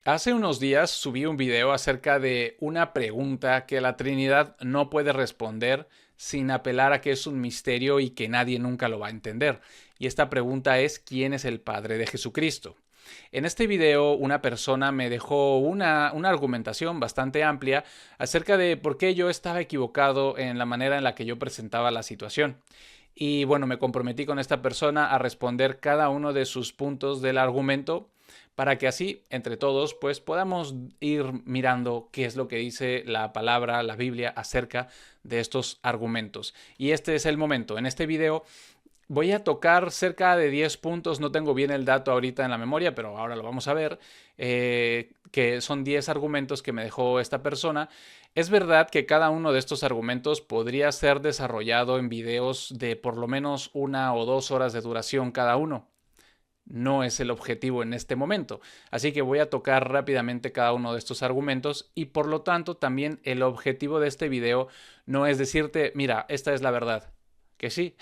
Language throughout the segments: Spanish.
Hace unos días subí un video acerca de una pregunta que la Trinidad no puede responder sin apelar a que es un misterio y que nadie nunca lo va a entender. Y esta pregunta es: ¿quién es el Padre de Jesucristo? En este video una persona me dejó una argumentación bastante amplia acerca de por qué yo estaba equivocado en la manera en la que yo presentaba la situación. Y bueno, me comprometí con esta persona a responder cada uno de sus puntos del argumento para que así, entre todos, pues podamos ir mirando qué es lo que dice la palabra, la Biblia, acerca de estos argumentos. Y este es el momento. En este video voy a tocar cerca de 10 puntos, no tengo bien el dato ahorita en la memoria, pero ahora lo vamos a ver, que son 10 argumentos que me dejó esta persona. Es verdad que cada uno de estos argumentos podría ser desarrollado en videos de por lo menos 1 o 2 horas de duración cada uno. No es el objetivo en este momento. Así que voy a tocar rápidamente cada uno de estos argumentos y por lo tanto también el objetivo de este video no es decirte, mira, esta es la verdad. Que sí,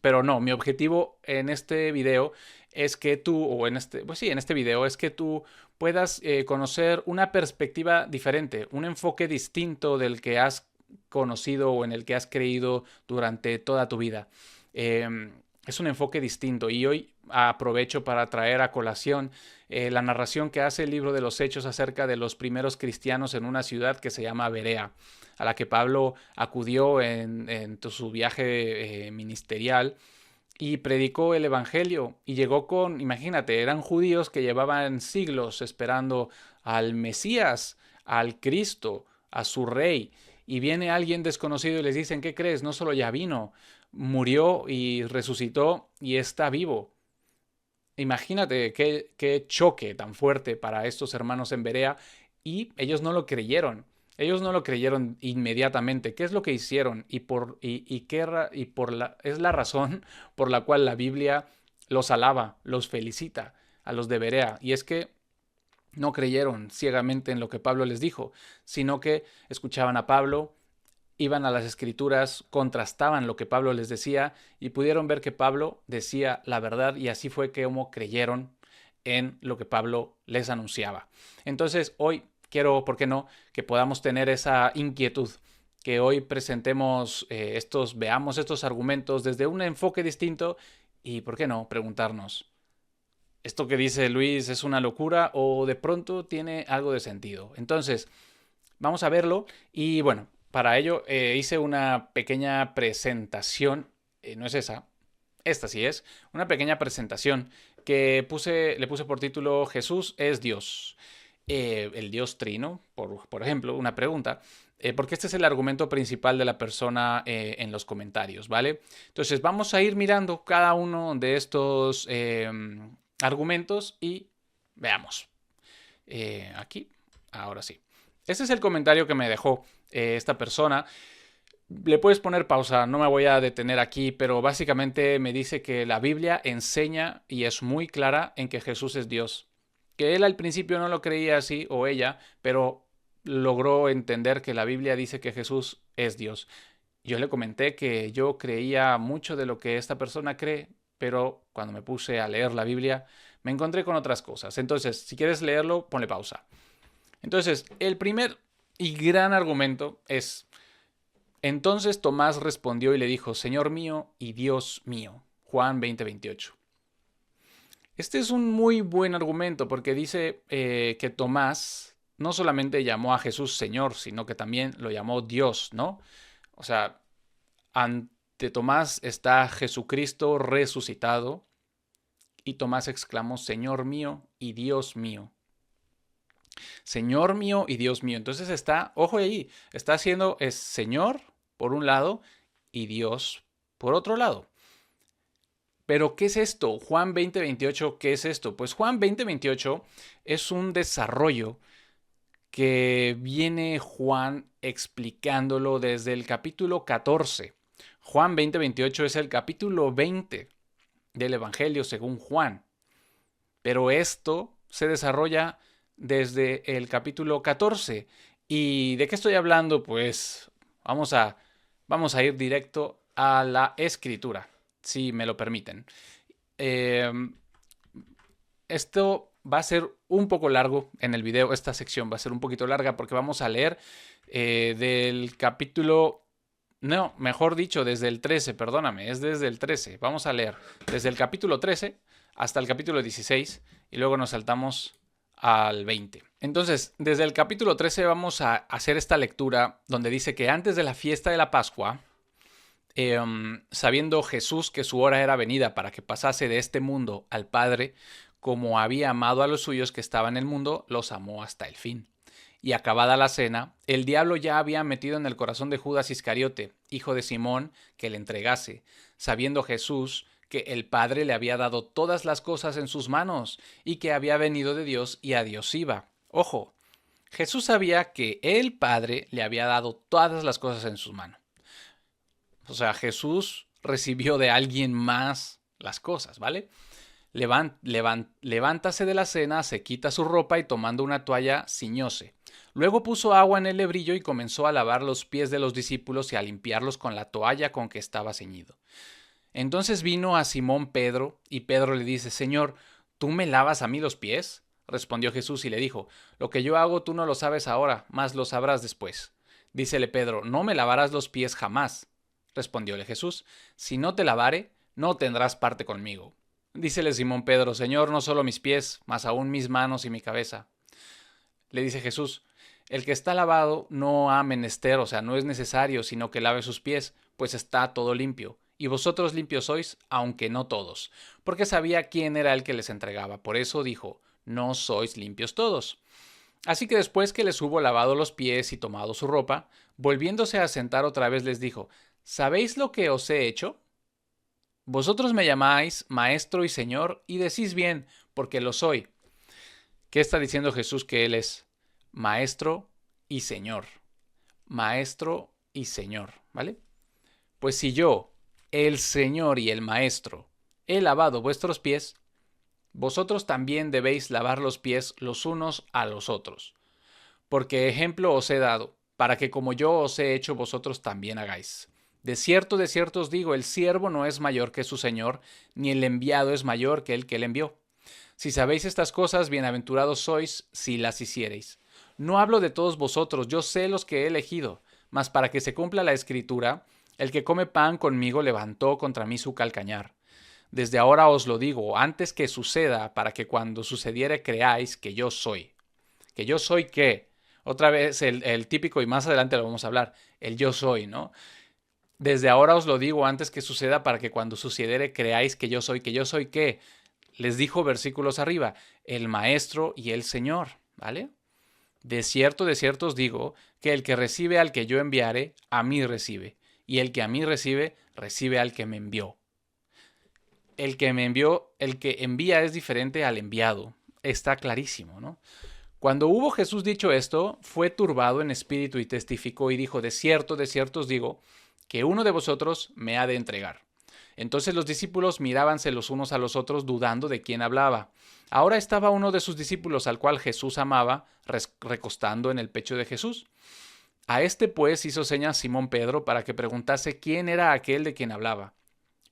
pero no, mi objetivo en este video es que tú, o en este, pues sí, en este video es que tú puedas conocer una perspectiva diferente, un enfoque distinto del que has conocido o en el que has creído durante toda tu vida. Es un enfoque distinto y hoy aprovecho para traer a colación la narración que hace el libro de los Hechos acerca de los primeros cristianos en una ciudad que se llama Berea, a la que Pablo acudió en su viaje ministerial y predicó el Evangelio y llegó con, imagínate, eran judíos que llevaban siglos esperando al Mesías, al Cristo, a su rey. Y viene alguien desconocido y les dicen: ¿qué crees? No solo ya vino, murió y resucitó y está vivo. Imagínate qué choque tan fuerte para estos hermanos en Berea, y ellos no lo creyeron. Ellos no lo creyeron inmediatamente. ¿Qué es lo que hicieron? Es la razón por la cual la Biblia los alaba, los felicita a los de Berea. Y es que no creyeron ciegamente en lo que Pablo les dijo, sino que escuchaban a Pablo, iban a las escrituras, contrastaban lo que Pablo les decía y pudieron ver que Pablo decía la verdad, y así fue como creyeron en lo que Pablo les anunciaba. Entonces hoy quiero, ¿por qué no?, que podamos tener esa inquietud, que hoy presentemos veamos estos argumentos desde un enfoque distinto y, ¿por qué no?, preguntarnos: ¿esto que dice Luis es una locura o de pronto tiene algo de sentido? Entonces, vamos a verlo y bueno, para ello hice una pequeña presentación, no es esa, esta sí es, una pequeña presentación que le puse por título: Jesús es Dios. El Dios Trino, por ejemplo, una pregunta, porque este es el argumento principal de la persona en los comentarios, ¿vale? Entonces vamos a ir mirando cada uno de estos argumentos y veamos. Aquí, ahora sí. Este es el comentario que me dejó esta persona. Le puedes poner pausa, no me voy a detener aquí, pero básicamente me dice que la Biblia enseña y es muy clara en que Jesús es Dios. Que él al principio no lo creía así, o ella, pero logró entender que la Biblia dice que Jesús es Dios. Yo le comenté que yo creía mucho de lo que esta persona cree, pero cuando me puse a leer la Biblia me encontré con otras cosas. Entonces, si quieres leerlo, ponle pausa. Entonces, el primer y gran argumento es: entonces Tomás respondió y le dijo: Señor mío y Dios mío. Juan 20:28. Este es un muy buen argumento porque dice que Tomás no solamente llamó a Jesús Señor, sino que también lo llamó Dios, ¿no? O sea, ante Tomás está Jesucristo resucitado y Tomás exclamó: Señor mío y Dios mío. Señor mío y Dios mío. Entonces está, ojo ahí, está haciendo es Señor por un lado y Dios por otro lado. Pero ¿qué es esto? Juan 20:28, ¿qué es esto? Pues Juan 20:28 es un desarrollo que viene Juan explicándolo desde el capítulo 14. Juan 20:28 es el capítulo 20 del Evangelio según Juan. Pero esto se desarrolla desde el capítulo 14. ¿Y de qué estoy hablando? Pues vamos a, vamos a ir directo a la escritura, si me lo permiten. Eh, Esto va a ser un poco largo en el video, esta sección va a ser un poquito larga porque vamos a leer del capítulo, no, mejor dicho, desde el 13, perdóname, es desde el 13. Vamos a leer desde el capítulo 13 hasta el capítulo 16 y luego nos saltamos al 20. Entonces, desde el capítulo 13 vamos a hacer esta lectura donde dice que antes de la fiesta de la Pascua, sabiendo Jesús que su hora era venida para que pasase de este mundo al Padre, como había amado a los suyos que estaban en el mundo, los amó hasta el fin. Y acabada la cena, el diablo ya había metido en el corazón de Judas Iscariote, hijo de Simón, que le entregase, sabiendo Jesús que el Padre le había dado todas las cosas en sus manos, y que había venido de Dios y a Dios iba. Ojo, Jesús sabía que el Padre le había dado todas las cosas en sus manos. O sea, Jesús recibió de alguien más las cosas, ¿vale? Levántase de la cena, se quita su ropa y tomando una toalla ciñóse. Luego puso agua en el lebrillo y comenzó a lavar los pies de los discípulos y a limpiarlos con la toalla con que estaba ceñido. Entonces vino a Simón Pedro y Pedro le dice: Señor, ¿tú me lavas a mí los pies? Respondió Jesús y le dijo: Lo que yo hago tú no lo sabes ahora, mas lo sabrás después. Dícele Pedro: No me lavarás los pies jamás. Respondióle Jesús: Si no te lavare, no tendrás parte conmigo. Dícele Simón Pedro: Señor, no solo mis pies, mas aún mis manos y mi cabeza. Le dice Jesús: El que está lavado no ha menester, o sea, no es necesario, sino que lave sus pies, pues está todo limpio. Y vosotros limpios sois, aunque no todos. Porque sabía quién era el que les entregaba. Por eso dijo: No sois limpios todos. Así que después que les hubo lavado los pies y tomado su ropa, volviéndose a sentar otra vez les dijo: ¿Sabéis lo que os he hecho? Vosotros me llamáis Maestro y Señor, y decís bien, porque lo soy. ¿Qué está diciendo Jesús que Él es? Maestro y Señor. Maestro y Señor, ¿vale? Pues si yo, el Señor y el Maestro, he lavado vuestros pies, vosotros también debéis lavar los pies los unos a los otros. Porque ejemplo os he dado, para que como yo os he hecho vosotros también hagáis. De cierto os digo, el siervo no es mayor que su señor, ni el enviado es mayor que el que le envió. Si sabéis estas cosas, bienaventurados sois si las hiciereis. No hablo de todos vosotros, yo sé los que he elegido, mas para que se cumpla la escritura, el que come pan conmigo levantó contra mí su calcañar. Desde ahora os lo digo, antes que suceda, para que cuando sucediere creáis que yo soy. ¿Que yo soy qué? Otra vez el típico, y más adelante lo vamos a hablar, el yo soy, ¿no? Desde ahora os lo digo antes que suceda para que cuando sucediere creáis que yo soy qué. Les dijo versículos arriba, el Maestro y el Señor, ¿vale? De cierto os digo que el que recibe al que yo enviare, a mí recibe, y el que a mí recibe, recibe al que me envió. El que me envió, el que envía es diferente al enviado. Está clarísimo, ¿no? Cuando hubo Jesús dicho esto, fue turbado en espíritu y testificó y dijo: de cierto os digo, que uno de vosotros me ha de entregar. Entonces los discípulos mirábanse los unos a los otros dudando de quién hablaba. Ahora estaba uno de sus discípulos al cual Jesús amaba recostando en el pecho de Jesús. A este pues hizo señas Simón Pedro para que preguntase quién era aquel de quien hablaba.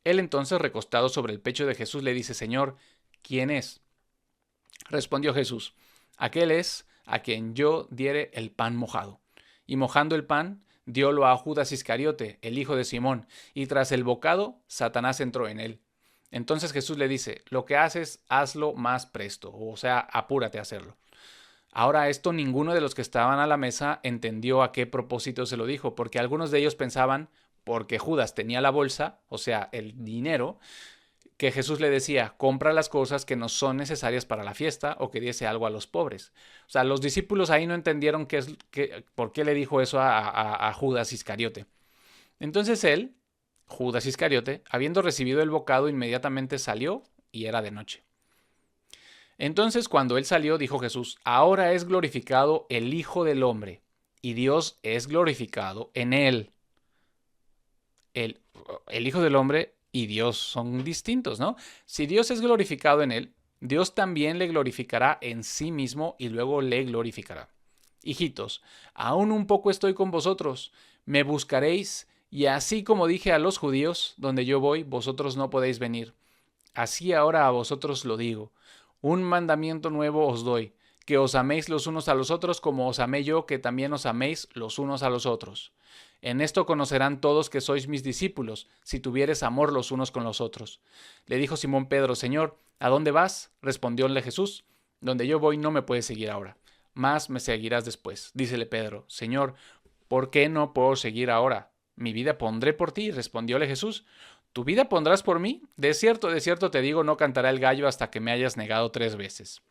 Él entonces, recostado sobre el pecho de Jesús, le dice: Señor, ¿quién es? Respondió Jesús: Aquel es a quien yo diere el pan mojado. Y mojando el pan, diólo a Judas Iscariote, el hijo de Simón, y tras el bocado, Satanás entró en él. Entonces Jesús le dice: Lo que haces, hazlo más presto, o sea, apúrate a hacerlo. Ahora esto ninguno de los que estaban a la mesa entendió a qué propósito se lo dijo, porque algunos de ellos pensaban, porque Judas tenía la bolsa, o sea, el dinero, que Jesús le decía: compra las cosas que no son necesarias para la fiesta, o que diese algo a los pobres. O sea, los discípulos ahí no entendieron por qué le dijo eso a Judas Iscariote. Entonces él, Judas Iscariote, habiendo recibido el bocado, inmediatamente salió, y era de noche. Entonces cuando él salió, dijo Jesús: Ahora es glorificado el Hijo del Hombre, y Dios es glorificado en él. El Hijo del Hombre y Dios son distintos, ¿no? Si Dios es glorificado en él, Dios también le glorificará en sí mismo y luego le glorificará. Hijitos, aún un poco estoy con vosotros, me buscaréis, y así como dije a los judíos, donde yo voy, vosotros no podéis venir. Así ahora a vosotros lo digo. Un mandamiento nuevo os doy, que os améis los unos a los otros como os amé yo, que también os améis los unos a los otros. En esto conocerán todos que sois mis discípulos, si tuviereis amor los unos con los otros. Le dijo Simón Pedro: Señor, ¿a dónde vas? Respondióle Jesús: donde yo voy no me puedes seguir ahora, mas me seguirás después. Dícele Pedro: Señor, ¿por qué no puedo seguir ahora? Mi vida pondré por ti. Respondióle Jesús: ¿Tu vida pondrás por mí? De cierto te digo, no cantará el gallo hasta que me hayas negado 3 veces.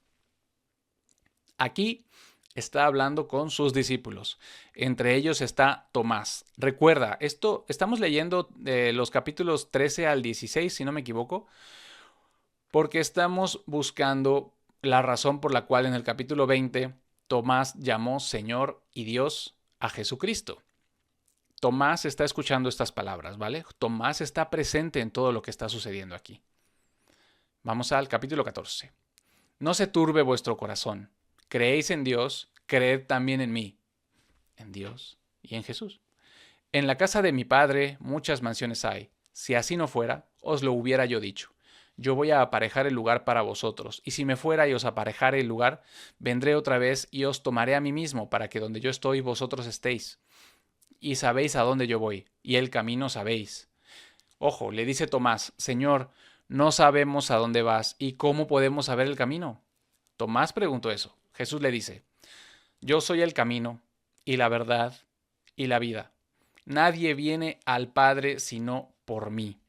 Aquí está hablando con sus discípulos. Entre ellos está Tomás. Recuerda, esto estamos leyendo los capítulos 13 al 16, si no me equivoco, porque estamos buscando la razón por la cual en el capítulo 20 Tomás llamó Señor y Dios a Jesucristo. Tomás está escuchando estas palabras, ¿vale? Tomás está presente en todo lo que está sucediendo aquí. Vamos al capítulo 14. No se turbe vuestro corazón. Creéis en Dios, creed también en mí. En Dios y en Jesús. En la casa de mi Padre muchas mansiones hay. Si así no fuera, os lo hubiera yo dicho. Yo voy a aparejar el lugar para vosotros, y si me fuera y os aparejare el lugar, vendré otra vez y os tomaré a mí mismo, para que donde yo estoy vosotros estéis. Y sabéis a dónde yo voy, y el camino sabéis. Ojo, le dice Tomás: Señor, no sabemos a dónde vas, ¿y cómo podemos saber el camino? Tomás preguntó eso. Jesús le dice: Yo soy el camino, y la verdad, y la vida. Nadie viene al Padre sino por mí.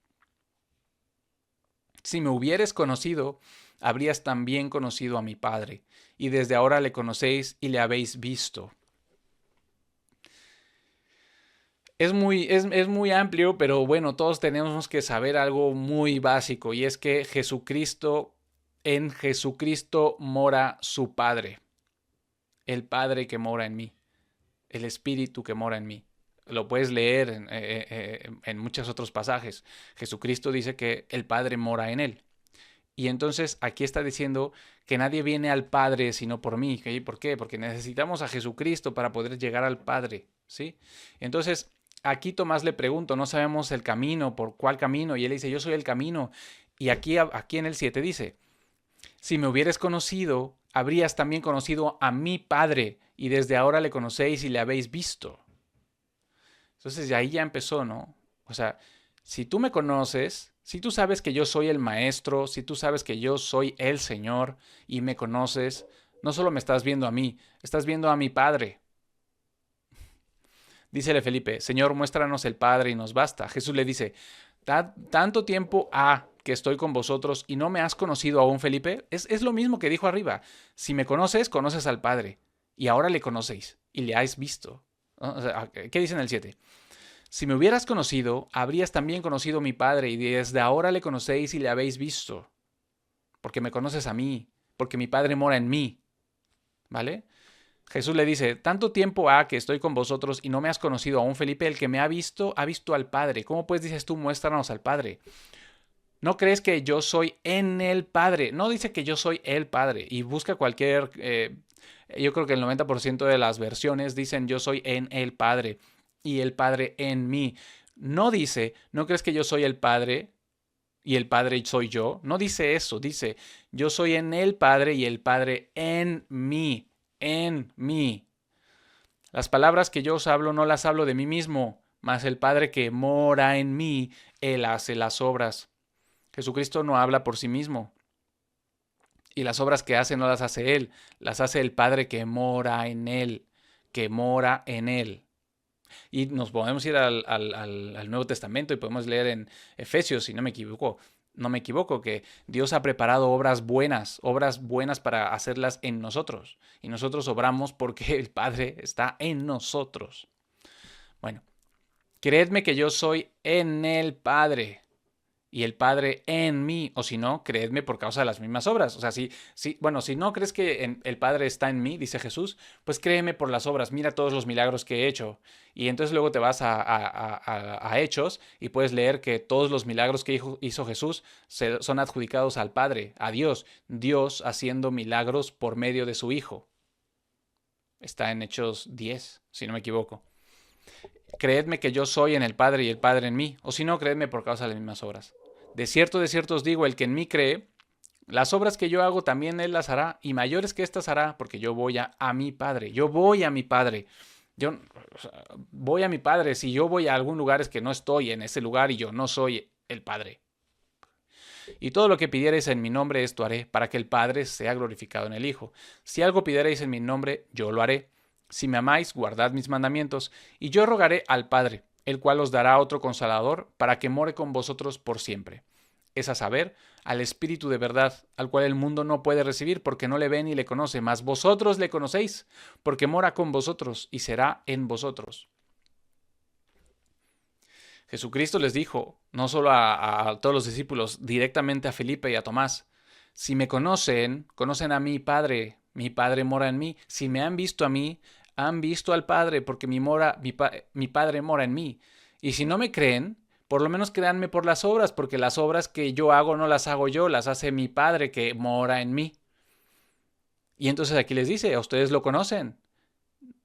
Si me hubieres conocido, habrías también conocido a mi Padre, y desde ahora le conocéis y le habéis visto. Es muy amplio, pero bueno, todos tenemos que saber algo muy básico, y es que en Jesucristo mora su Padre, el Padre que mora en mí, el Espíritu que mora en mí. Lo puedes leer en muchos otros pasajes. Jesucristo dice que el Padre mora en él. Y entonces aquí está diciendo que nadie viene al Padre sino por mí. ¿Por qué? Porque necesitamos a Jesucristo para poder llegar al Padre, ¿sí? Entonces, aquí Tomás le pregunta, no sabemos el camino, ¿por cuál camino? Y él dice: yo soy el camino. Y aquí en el 7 dice: si me hubieras conocido, habrías también conocido a mi Padre, y desde ahora le conocéis y le habéis visto. Entonces de ahí ya empezó, ¿no? O sea, si tú me conoces, si tú sabes que yo soy el Maestro, si tú sabes que yo soy el Señor y me conoces, no solo me estás viendo a mí, estás viendo a mi Padre. Dícele Felipe: Señor, muéstranos el Padre y nos basta. Jesús le dice: tanto tiempo ha que estoy con vosotros y no me has conocido aún, Felipe. Es lo mismo que dijo arriba. Si me conoces, conoces al Padre. Y ahora le conocéis y le habéis visto. O sea, ¿qué dice en el 7? Si me hubieras conocido, habrías también conocido a mi Padre, y desde ahora le conocéis y le habéis visto. Porque me conoces a mí, porque mi Padre mora en mí. ¿Vale? Jesús le dice: tanto tiempo ha que estoy con vosotros y no me has conocido aún, Felipe. El que me ha visto al Padre. ¿Cómo pues dices tú, muéstranos al Padre? ¿No crees que yo soy en el Padre? No dice que yo soy el Padre. Y busca cualquier... yo creo que el 90% de las versiones dicen: yo soy en el Padre y el Padre en mí. No dice: ¿no crees que yo soy el Padre y el Padre soy yo? No dice eso. Dice: yo soy en el Padre y el Padre en mí. En mí. Las palabras que yo os hablo no las hablo de mí mismo, mas el Padre que mora en mí, Él hace las obras. Jesucristo no habla por sí mismo. Y las obras que hace no las hace Él, las hace el Padre que mora en Él, que mora en Él. Y nos podemos ir al Nuevo Testamento y podemos leer en Efesios, si no me equivoco, que Dios ha preparado obras buenas para hacerlas en nosotros. Y nosotros obramos porque el Padre está en nosotros. Bueno, creedme que yo soy en el Padre y el Padre en mí, o si no, creedme por causa de las mismas obras. O sea, si no crees que el Padre está en mí, dice Jesús, pues créeme por las obras, mira todos los milagros que he hecho. Y entonces luego te vas a Hechos y puedes leer que todos los milagros que hizo Jesús son adjudicados al Padre, a Dios, Dios haciendo milagros por medio de su Hijo. Está en Hechos 10, si no me equivoco. Creedme que yo soy en el Padre y el Padre en mí, o si no, creedme por causa de las mismas obras. De cierto os digo, el que en mí cree, Las obras que yo hago también Él las hará, y mayores que estas hará, porque yo voy a mi Padre. Yo voy a mi Padre. Yo o sea, voy a mi Padre. Si yo voy a algún lugar es que no estoy en ese lugar y yo no soy el Padre. Y todo lo que pidiereis en mi nombre, esto haré, para que el Padre sea glorificado en el Hijo. Si algo pidiereis en mi nombre, yo lo haré. Si me amáis, guardad mis mandamientos, y yo rogaré al Padre, el cual os dará otro Consolador, para que more con vosotros por siempre. Es a saber, al Espíritu de verdad, al cual el mundo no puede recibir, porque no le ve ni le conoce, mas vosotros le conocéis, porque mora con vosotros y será en vosotros. Jesucristo les dijo, no solo a todos los discípulos, directamente a Felipe y a Tomás, si me conocen, conocen a mi Padre mora en mí, si me han visto a mí, han visto al Padre, porque mi Padre mora en mí. Y si no me creen, por lo menos créanme por las obras, porque las obras que yo hago no las hago yo, las hace mi Padre que mora en mí. Y entonces aquí les dice, a ustedes lo conocen,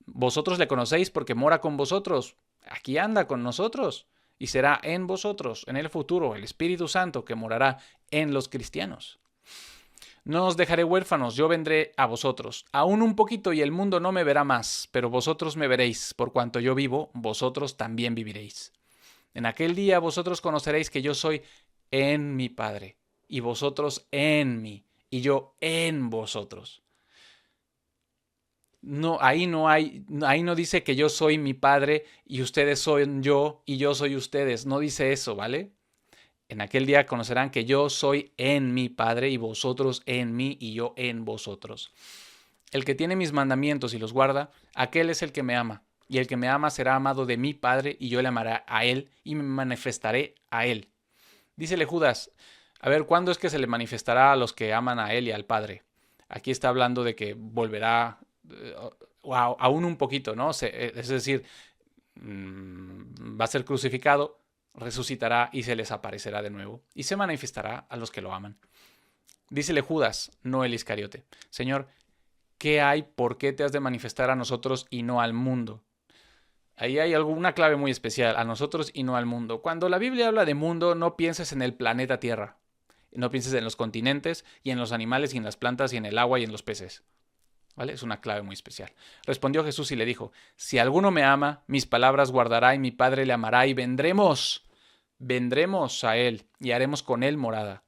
vosotros le conocéis porque mora con vosotros, aquí anda con nosotros y será en vosotros, en el futuro, el Espíritu Santo que morará en los cristianos. No os dejaré huérfanos, yo vendré a vosotros. Aún un poquito y el mundo no me verá más, pero vosotros me veréis, por cuanto yo vivo, vosotros también viviréis. En aquel día vosotros conoceréis que yo soy en mi Padre, y vosotros en mí, y yo en vosotros. No, ahí no dice que yo soy mi Padre y ustedes son yo y yo soy ustedes. No dice eso, ¿vale? En aquel día conocerán que yo soy en mi Padre y vosotros en mí y yo en vosotros. El que tiene mis mandamientos y los guarda, aquel es el que me ama. Y el que me ama será amado de mi Padre y yo le amaré a él y me manifestaré a él. Dícele Judas, a ver, ¿cuándo es que se le manifestará a los que aman a él y al Padre? Aquí está hablando de que volverá aún un poquito, ¿no? Es decir, va a ser crucificado, resucitará y se les aparecerá de nuevo y se manifestará a los que lo aman. Dícele Judas, no el Iscariote, Señor, ¿qué hay? ¿Por qué te has de manifestar a nosotros y no al mundo? Ahí hay una clave muy especial, a nosotros y no al mundo. Cuando la Biblia habla de mundo, no pienses en el planeta Tierra. No pienses en los continentes y en los animales y en las plantas y en el agua y en los peces. ¿Vale? Es una clave muy especial. Respondió Jesús y le dijo, si alguno me ama, mis palabras guardará y mi Padre le amará y vendremos a él y haremos con él morada.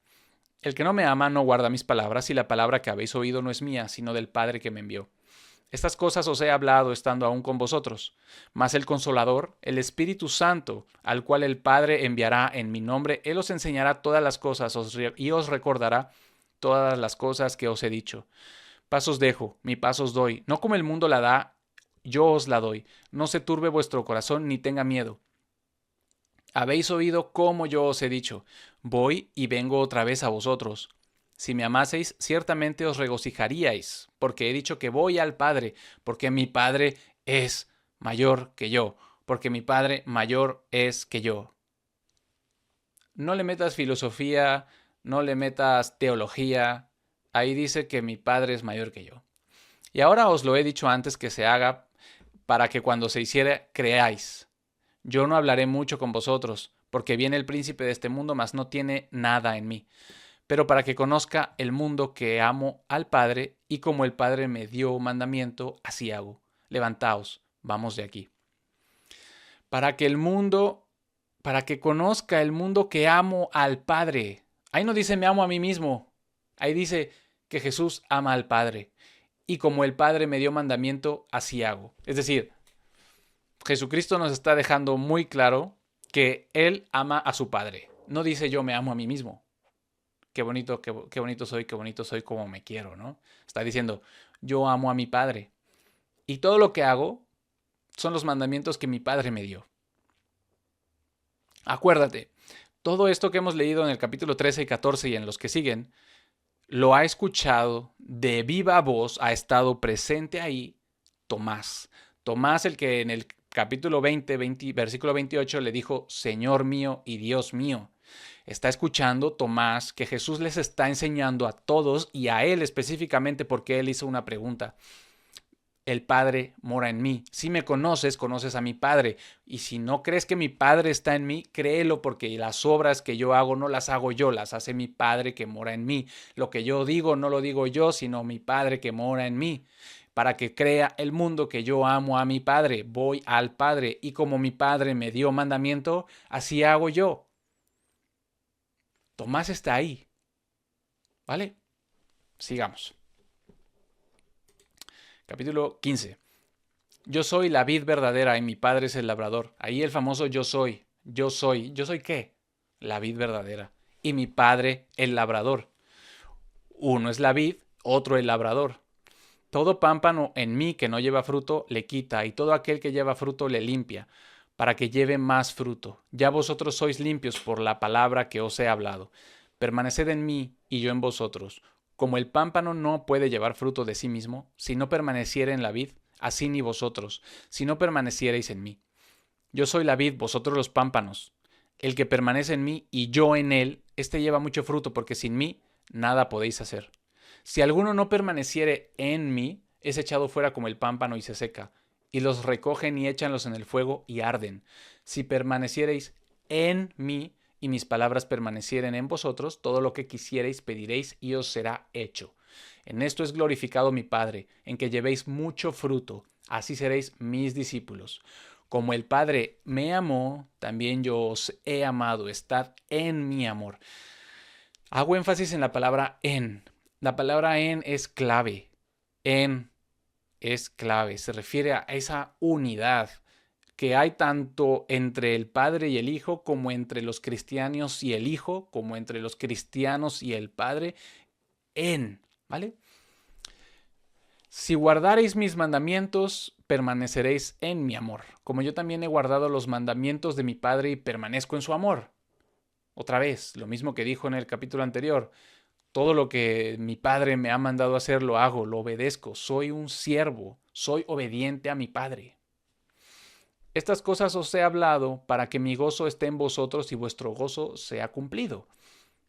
El que no me ama no guarda mis palabras y la palabra que habéis oído no es mía, sino del Padre que me envió. Estas cosas os he hablado estando aún con vosotros. Mas el Consolador, el Espíritu Santo, al cual el Padre enviará en mi nombre, Él os enseñará todas las cosas y os recordará todas las cosas que os he dicho. Paz os dejo, mi paz os doy. No como el mundo la da, yo os la doy. No se turbe vuestro corazón ni tenga miedo. Habéis oído cómo yo os he dicho. Voy y vengo otra vez a vosotros. Si me amaseis, ciertamente os regocijaríais, porque he dicho que voy al Padre, porque mi Padre es mayor que yo, porque mi Padre mayor es que yo. No le metas filosofía, no le metas teología. Ahí dice que mi Padre es mayor que yo. Y ahora os lo he dicho antes que se haga para que cuando se hiciere creáis. Yo no hablaré mucho con vosotros, porque viene el príncipe de este mundo, mas no tiene nada en mí. Pero para que conozca el mundo que amo al Padre, y como el Padre me dio mandamiento, así hago. Levantaos, vamos de aquí. Para que conozca el mundo que amo al Padre. Ahí no dice me amo a mí mismo. Ahí dice que Jesús ama al Padre. Y como el Padre me dio mandamiento, así hago. Es decir, Jesucristo nos está dejando muy claro que Él ama a su Padre. No dice yo me amo a mí mismo. Qué bonito soy como me quiero, ¿no? Está diciendo, yo amo a mi Padre. Y todo lo que hago son los mandamientos que mi Padre me dio. Acuérdate, todo esto que hemos leído en el capítulo 13 y 14 y en los que siguen, lo ha escuchado de viva voz, ha estado presente ahí Tomás. Tomás, el que en el capítulo 20, versículo 28 le dijo, Señor mío y Dios mío. Está escuchando Tomás que Jesús les está enseñando a todos y a él específicamente porque él hizo una pregunta. el Padre mora en mí. Si me conoces, conoces a mi Padre. Y si no crees que mi Padre está en mí, créelo, porque las obras que yo hago no las hago yo, las hace mi Padre que mora en mí. Lo que yo digo no lo digo yo, sino mi Padre que mora en mí. Para que crea el mundo que yo amo a mi Padre, voy al Padre. Y como mi Padre me dio mandamiento, así hago yo. Tomás está ahí. ¿Vale? Sigamos. Capítulo 15. Yo soy la vid verdadera y mi Padre es el labrador. Ahí el famoso yo soy. Yo soy. ¿Yo soy qué? La vid verdadera. Y mi Padre el labrador. Uno es la vid, otro el labrador. Todo pámpano en mí que no lleva fruto le quita, y todo aquel que lleva fruto le limpia, para que lleve más fruto. Ya vosotros sois limpios por la palabra que os he hablado. Permaneced en mí y yo en vosotros. Como el pámpano no puede llevar fruto de sí mismo, si no permaneciere en la vid, así ni vosotros, si no permaneciereis en mí. Yo soy la vid, vosotros los pámpanos. El que permanece en mí y yo en él, éste lleva mucho fruto, porque sin mí nada podéis hacer. Si alguno no permaneciere en mí, es echado fuera como el pámpano y se seca, y los recogen y échanlos en el fuego y arden. Si permaneciereis en mí y mis palabras permanecieren en vosotros, todo lo que quisiereis pediréis y os será hecho. En esto es glorificado mi Padre, en que llevéis mucho fruto, así seréis mis discípulos. Como el Padre me amó, también yo os he amado, estad en mi amor. Hago énfasis en la palabra en. La palabra en es clave. En es clave. Se refiere a esa unidad que hay tanto entre el Padre y el Hijo, como entre los cristianos y el Hijo, como entre los cristianos y el Padre. En, ¿vale? Si guardareis mis mandamientos, permaneceréis en mi amor, como yo también he guardado los mandamientos de mi Padre y permanezco en su amor. Otra vez, lo mismo que dijo en el capítulo anterior. Todo lo que mi Padre me ha mandado hacer lo hago, lo obedezco. Soy un siervo, soy obediente a mi Padre. Estas cosas os he hablado para que mi gozo esté en vosotros y vuestro gozo sea cumplido.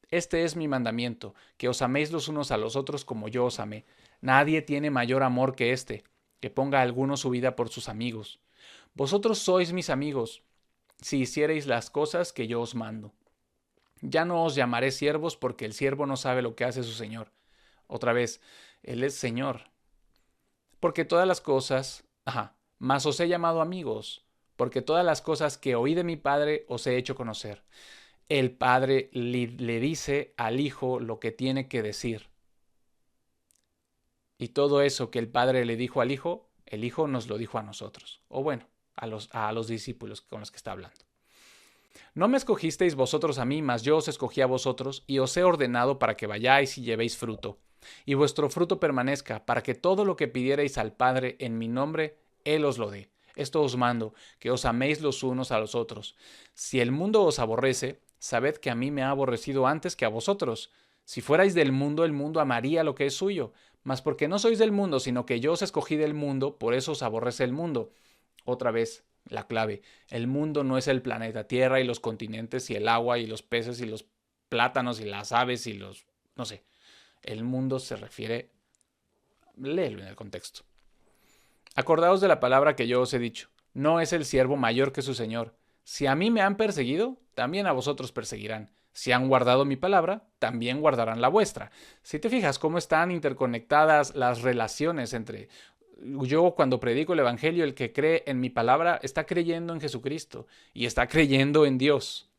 Este es mi mandamiento, que os améis los unos a los otros como yo os amé. Nadie tiene mayor amor que este, que ponga alguno su vida por sus amigos. Vosotros sois mis amigos, si hiciereis las cosas que yo os mando. Ya no os llamaré siervos, porque el siervo no sabe lo que hace su señor. Otra vez, él es Señor. Porque todas las cosas, mas os he llamado amigos, porque todas las cosas que oí de mi Padre os he hecho conocer. El Padre le dice al Hijo lo que tiene que decir. Y todo eso que el Padre le dijo al Hijo, el Hijo nos lo dijo a nosotros. O bueno, a los discípulos con los que está hablando. No me escogisteis vosotros a mí, mas yo os escogí a vosotros, y os he ordenado para que vayáis y llevéis fruto, y vuestro fruto permanezca, para que todo lo que pidierais al Padre en mi nombre, Él os lo dé. Esto os mando, que os améis los unos a los otros. Si el mundo os aborrece, sabed que a mí me ha aborrecido antes que a vosotros. Si fuerais del mundo, el mundo amaría lo que es suyo. Mas porque no sois del mundo, sino que yo os escogí del mundo, por eso os aborrece el mundo. Otra vez, la clave. El mundo no es el planeta Tierra y los continentes y el agua y los peces y los plátanos y las aves y los... no sé. El mundo se refiere... léelo en el contexto. Acordaos de la palabra que yo os he dicho. No es el siervo mayor que su señor. Si a mí me han perseguido, también a vosotros perseguirán. Si han guardado mi palabra, también guardarán la vuestra. Si te fijas cómo están interconectadas las relaciones entre... Yo cuando predico el Evangelio, el que cree en mi palabra está creyendo en Jesucristo y está creyendo en Dios.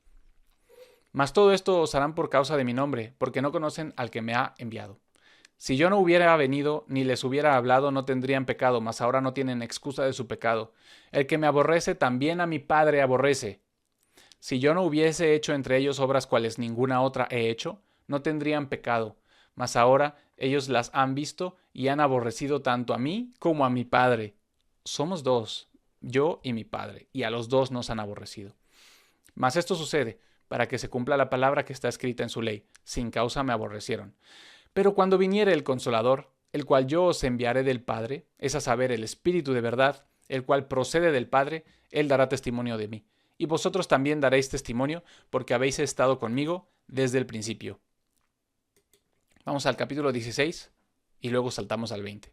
Mas todo esto os harán por causa de mi nombre, porque no conocen al que me ha enviado. Si yo no hubiera venido ni les hubiera hablado, no tendrían pecado, mas ahora no tienen excusa de su pecado. El que me aborrece, también a mi Padre aborrece. Si yo no hubiese hecho entre ellos obras cuales ninguna otra he hecho, no tendrían pecado. Mas ahora ellos las han visto y han aborrecido tanto a mí como a mi Padre. Somos dos, yo y mi Padre, y a los dos nos han aborrecido. Mas esto sucede para que se cumpla la palabra que está escrita en su ley. Sin causa me aborrecieron. Pero cuando viniere el Consolador, el cual yo os enviaré del Padre, es a saber, el Espíritu de verdad, el cual procede del Padre, él dará testimonio de mí. Y vosotros también daréis testimonio, porque habéis estado conmigo desde el principio. Vamos al capítulo 16 y luego saltamos al 20.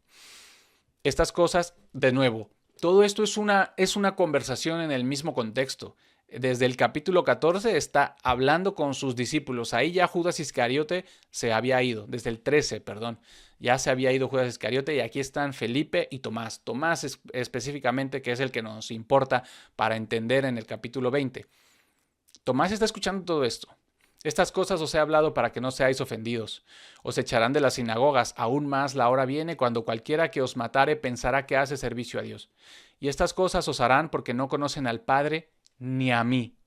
Estas cosas, de nuevo, todo esto es una conversación en el mismo contexto. Desde el capítulo 14 está hablando con sus discípulos. Ahí ya Judas Iscariote se había ido. Desde el 13, perdón. Ya se había ido Judas Iscariote y aquí están Felipe y Tomás. Tomás específicamente, que es el que nos importa para entender en el capítulo 20. Tomás está escuchando todo esto. Estas cosas os he hablado para que no seáis ofendidos. Os echarán de las sinagogas. Aún más la hora viene cuando cualquiera que os matare pensará que hace servicio a Dios. Y estas cosas os harán porque no conocen al Padre ni a mí.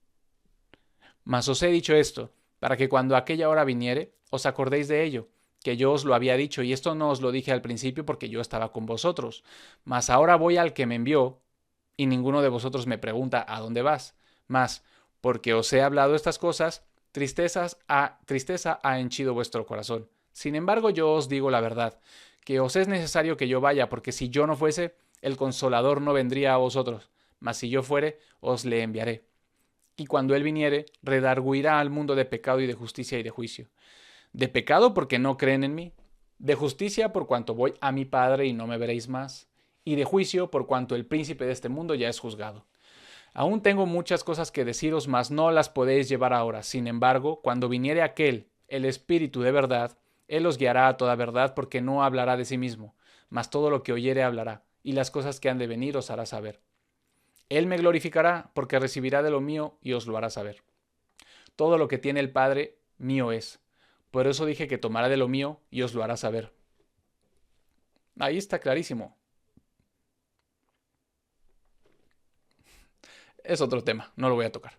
Mas os he dicho esto, para que cuando aquella hora viniere, os acordéis de ello, que yo os lo había dicho, y esto no os lo dije al principio porque yo estaba con vosotros. Mas ahora voy al que me envió, y ninguno de vosotros me pregunta ¿a dónde vas? Mas, porque os he hablado estas cosas, tristeza ha henchido vuestro corazón. Sin embargo, yo os digo la verdad, que os es necesario que yo vaya, porque si yo no fuese, el Consolador no vendría a vosotros, mas si yo fuere, os le enviaré. Y cuando él viniere, redarguirá al mundo de pecado y de justicia y de juicio. De pecado porque no creen en mí, de justicia por cuanto voy a mi Padre y no me veréis más, y de juicio por cuanto el príncipe de este mundo ya es juzgado. Aún tengo muchas cosas que deciros, mas no las podéis llevar ahora. Sin embargo, cuando viniere aquel, el Espíritu de verdad, él os guiará a toda verdad, porque no hablará de sí mismo, mas todo lo que oyere hablará, y las cosas que han de venir os hará saber. Él me glorificará, porque recibirá de lo mío y os lo hará saber. Todo lo que tiene el Padre, mío es. Por eso dije que tomará de lo mío y os lo hará saber. Ahí está clarísimo. Es otro tema, no lo voy a tocar.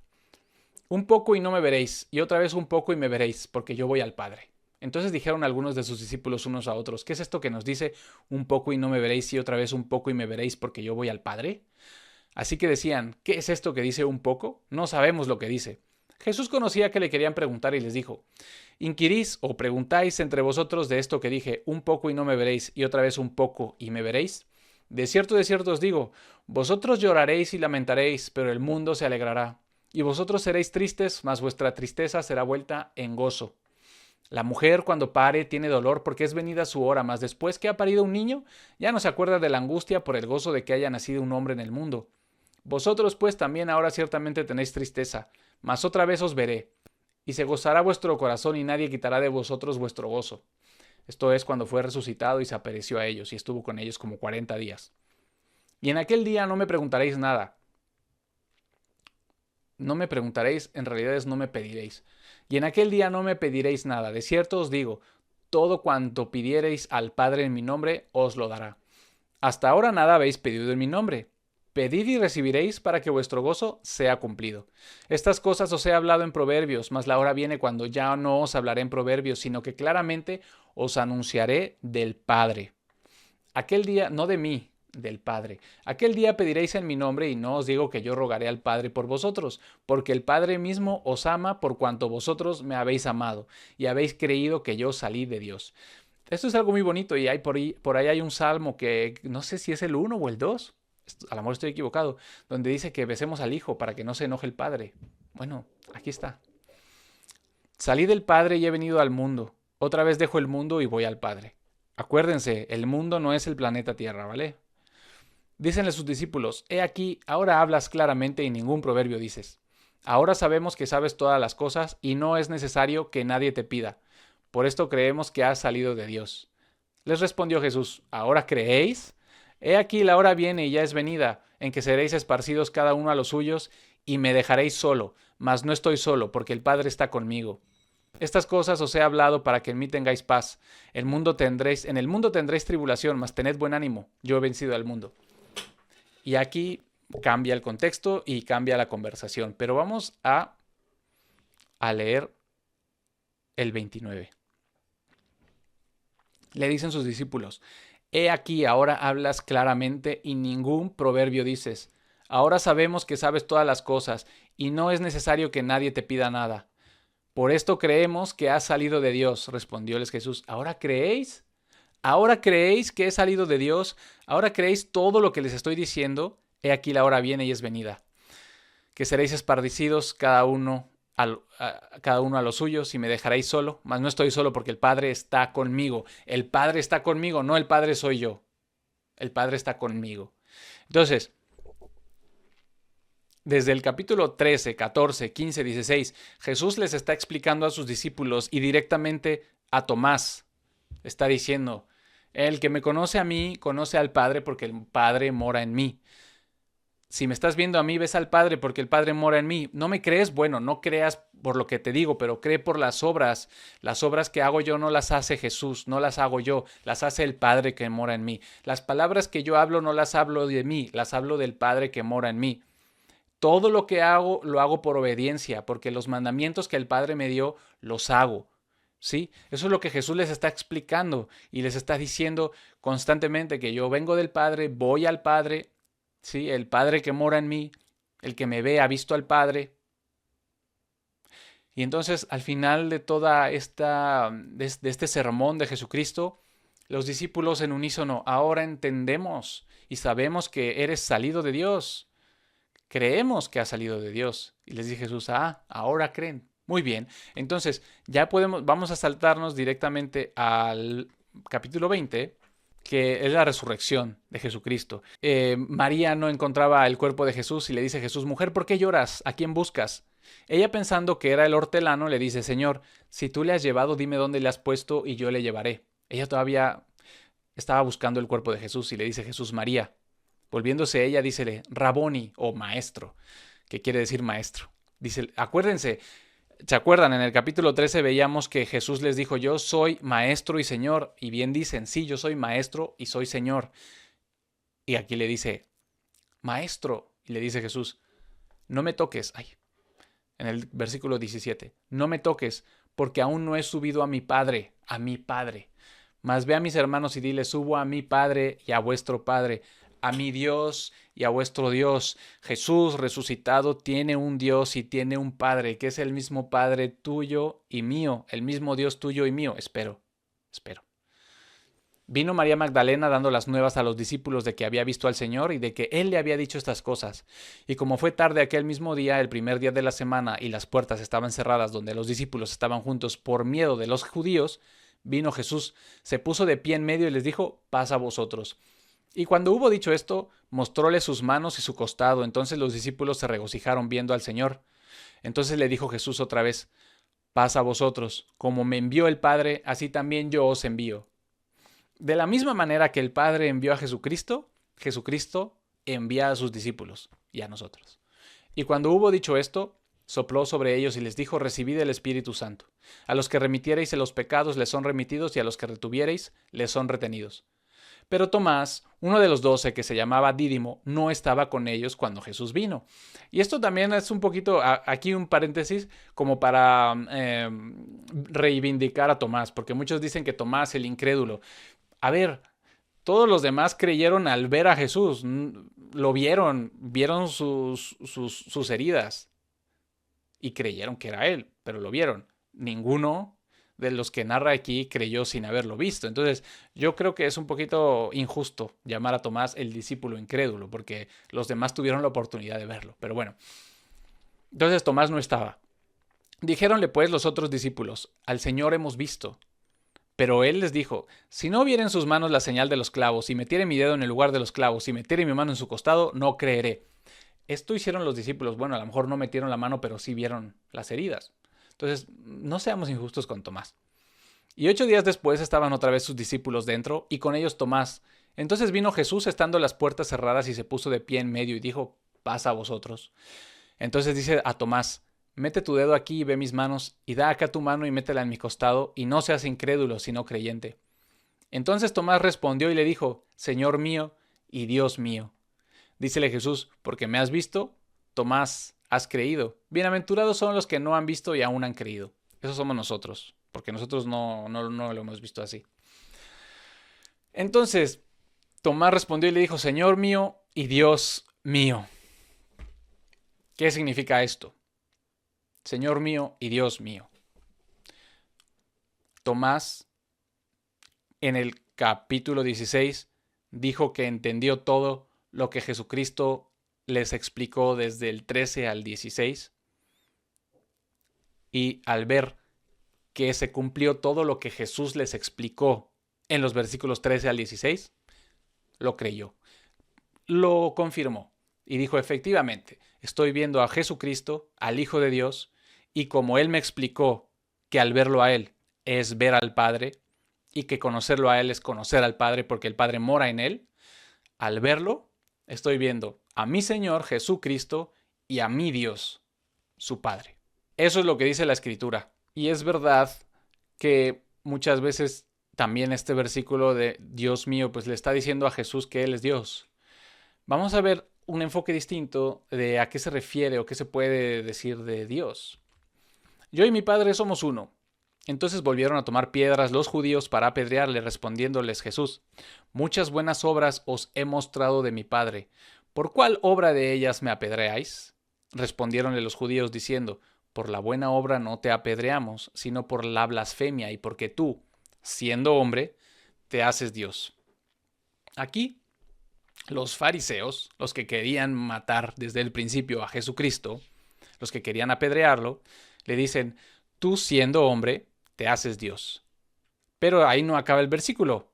Un poco y no me veréis, y otra vez un poco y me veréis, porque yo voy al Padre. Entonces dijeron algunos de sus discípulos unos a otros, ¿qué es esto que nos dice un poco y no me veréis y otra vez un poco y me veréis porque yo voy al Padre? Así que decían, ¿qué es esto que dice un poco? No sabemos lo que dice. Jesús conocía que le querían preguntar y les dijo, ¿inquirís o preguntáis entre vosotros de esto que dije, un poco y no me veréis y otra vez un poco y me veréis? De cierto os digo, vosotros lloraréis y lamentaréis, pero el mundo se alegrará. Y vosotros seréis tristes, mas vuestra tristeza será vuelta en gozo. La mujer cuando pare tiene dolor porque es venida su hora, mas después que ha parido un niño, ya no se acuerda de la angustia por el gozo de que haya nacido un hombre en el mundo. Vosotros pues también ahora ciertamente tenéis tristeza, mas otra vez os veré, y se gozará vuestro corazón y nadie quitará de vosotros vuestro gozo. Esto es cuando fue resucitado y se apareció a ellos y estuvo con ellos como 40 días. Y en aquel día no me preguntaréis nada. No me preguntaréis, en realidad es no me pediréis. Y en aquel día no me pediréis nada. De cierto os digo, todo cuanto pidiereis al Padre en mi nombre, os lo dará. Hasta ahora nada habéis pedido en mi nombre. Pedid y recibiréis para que vuestro gozo sea cumplido. Estas cosas os he hablado en proverbios, mas la hora viene cuando ya no os hablaré en proverbios, sino que claramente os anunciaré del Padre. Aquel día, no de mí, del Padre. Aquel día pediréis en mi nombre y no os digo que yo rogaré al Padre por vosotros, porque el Padre mismo os ama por cuanto vosotros me habéis amado y habéis creído que yo salí de Dios. Esto es algo muy bonito y hay por ahí hay un salmo que no sé si es el 1 o el 2, a lo mejor estoy equivocado, donde dice que besemos al Hijo para que no se enoje el Padre. Bueno, aquí está. Salí del Padre y he venido al mundo. Otra vez dejo el mundo y voy al Padre. Acuérdense, el mundo no es el planeta Tierra, ¿vale? Dícenle sus discípulos, he aquí, ahora hablas claramente y ningún proverbio dices. Ahora sabemos que sabes todas las cosas y no es necesario que nadie te pida. Por esto creemos que has salido de Dios. Les respondió Jesús, ¿ahora creéis? He aquí la hora viene y ya es venida, en que seréis esparcidos cada uno a los suyos, y me dejaréis solo, mas no estoy solo, porque el Padre está conmigo. Estas cosas os he hablado para que en mí tengáis paz. En el mundo tendréis tribulación, mas tened buen ánimo, yo he vencido al mundo. Y aquí cambia el contexto y cambia la conversación, pero vamos a leer el 29. Le dicen sus discípulos, he aquí ahora hablas claramente y ningún proverbio dices. Ahora sabemos que sabes todas las cosas y no es necesario que nadie te pida nada. Por esto creemos que has salido de Dios, respondióles Jesús. ¿Ahora creéis? ¿Ahora creéis que he salido de Dios? ¿Ahora creéis todo lo que les estoy diciendo? He aquí la hora viene y es venida, que seréis esparcidos cada uno a los suyos y me dejaréis solo, mas no estoy solo porque el Padre está conmigo. El Padre está conmigo, no el Padre soy yo. el Padre está conmigo. Entonces, desde el capítulo 13, 14, 15, 16, Jesús les está explicando a sus discípulos y directamente a Tomás está diciendo, el que me conoce a mí, conoce al Padre porque el Padre mora en mí. Si me estás viendo a mí, ves al Padre porque el Padre mora en mí. ¿No me crees? Bueno, no creas por lo que te digo, pero cree por las obras. Las obras que hago yo no las hace Jesús, no las hago yo, las hace el Padre que mora en mí. Las palabras que yo hablo no las hablo de mí, las hablo del Padre que mora en mí. Todo lo que hago lo hago por obediencia, porque los mandamientos que el Padre me dio los hago. ¿Sí? Eso es lo que Jesús les está explicando y les está diciendo constantemente que yo vengo del Padre, voy al Padre, ¿sí? El Padre que mora en mí, el que me ve ha visto al Padre. Y entonces al final de toda de este sermón de Jesucristo, los discípulos en unísono, ahora entendemos y sabemos que eres salido de Dios. Creemos que ha salido de Dios. Y les dice Jesús, ahora creen. Muy bien. Entonces, vamos a saltarnos directamente al capítulo 20, que es la resurrección de Jesucristo. María no encontraba el cuerpo de Jesús y le dice Jesús, mujer, ¿por qué lloras? ¿A quién buscas? Ella, pensando que era el hortelano, le dice, Señor, si tú le has llevado, dime dónde le has puesto y yo le llevaré. Ella todavía estaba buscando el cuerpo de Jesús y le dice Jesús, María. Volviéndose ella, dícele, Raboni, o maestro, que quiere decir maestro. Dice, acuérdense, ¿se acuerdan? En el capítulo 13 veíamos que Jesús les dijo, yo soy maestro y señor. Y bien dicen, sí, yo soy maestro y soy señor. Y aquí le dice, maestro. Y le dice Jesús, no me toques. Ay, en el versículo 17, no me toques, porque aún no he subido a mi Padre, a mi Padre. Mas ve a mis hermanos y dile, subo a mi Padre y a vuestro Padre, a mi Dios y a vuestro Dios. Jesús resucitado tiene un Dios y tiene un Padre, que es el mismo Padre tuyo y mío, el mismo Dios tuyo y mío. Espero. Vino María Magdalena dando las nuevas a los discípulos de que había visto al Señor y de que Él le había dicho estas cosas. Y como fue tarde aquel mismo día, el primer día de la semana, y las puertas estaban cerradas donde los discípulos estaban juntos por miedo de los judíos, vino Jesús, se puso de pie en medio y les dijo, paz a vosotros. Y cuando hubo dicho esto, mostróles sus manos y su costado. Entonces los discípulos se regocijaron viendo al Señor. Entonces le dijo Jesús otra vez, paz a vosotros. Como me envió el Padre, así también yo os envío. De la misma manera que el Padre envió a Jesucristo, Jesucristo envía a sus discípulos y a nosotros. Y cuando hubo dicho esto, sopló sobre ellos y les dijo, recibid el Espíritu Santo. A los que remitiereis en los pecados les son remitidos y a los que retuviereis les son retenidos. Pero Tomás, uno de los 12, que se llamaba Dídimo, no estaba con ellos cuando Jesús vino. Y esto también es un poquito, aquí un paréntesis, como para reivindicar a Tomás, porque muchos dicen que Tomás, el incrédulo. A ver, todos los demás creyeron al ver a Jesús, lo vieron sus heridas y creyeron que era él, pero lo vieron. Ninguno de los que narra aquí creyó sin haberlo visto. Entonces, yo creo que es un poquito injusto llamar a Tomás el discípulo incrédulo, porque los demás tuvieron la oportunidad de verlo. Pero bueno, entonces Tomás no estaba. Dijéronle pues los otros discípulos, al Señor hemos visto. Pero él les dijo, si no viera en sus manos la señal de los clavos, y metiere mi dedo en el lugar de los clavos, y metiere mi mano en su costado, no creeré. Esto hicieron los discípulos. Bueno, a lo mejor no metieron la mano, pero sí vieron las heridas. Entonces, no seamos injustos con Tomás. Y 8 días después estaban otra vez sus discípulos dentro, y con ellos Tomás. Entonces vino Jesús estando las puertas cerradas y se puso de pie en medio y dijo, paz a vosotros. Entonces dice a Tomás, mete tu dedo aquí y ve mis manos, y da acá tu mano y métela en mi costado, y no seas incrédulo, sino creyente. Entonces Tomás respondió y le dijo, Señor mío y Dios mío. Dícele Jesús, porque me has visto, Tomás, has creído. Bienaventurados son los que no han visto y aún han creído. Esos somos nosotros, porque nosotros no lo hemos visto así. Entonces Tomás respondió y le dijo, Señor mío y Dios mío. ¿Qué significa esto? Señor mío y Dios mío. Tomás, en el capítulo 16, dijo que entendió todo lo que Jesucristo les explicó desde el 13 al 16. Y al ver que se cumplió todo lo que Jesús les explicó en los versículos 13 al 16, lo creyó, lo confirmó y dijo, efectivamente, estoy viendo a Jesucristo, al Hijo de Dios, y como Él me explicó que al verlo a Él es ver al Padre y que conocerlo a Él es conocer al Padre porque el Padre mora en Él, al verlo estoy viendo a mi Señor Jesucristo y a mi Dios, su Padre. Eso es lo que dice la Escritura. Y es verdad que muchas veces también este versículo de Dios mío, pues le está diciendo a Jesús que Él es Dios. Vamos a ver un enfoque distinto de a qué se refiere o qué se puede decir de Dios. Yo y mi Padre somos uno. Entonces volvieron a tomar piedras los judíos para apedrearle, respondiéndoles Jesús, muchas buenas obras os he mostrado de mi Padre. ¿Por cuál obra de ellas me apedreáis? Respondiéronle los judíos diciendo, por la buena obra no te apedreamos, sino por la blasfemia y porque tú, siendo hombre, te haces Dios. Aquí, los fariseos, los que querían matar desde el principio a Jesucristo, los que querían apedrearlo, le dicen, tú siendo hombre, te haces Dios. Pero ahí no acaba el versículo.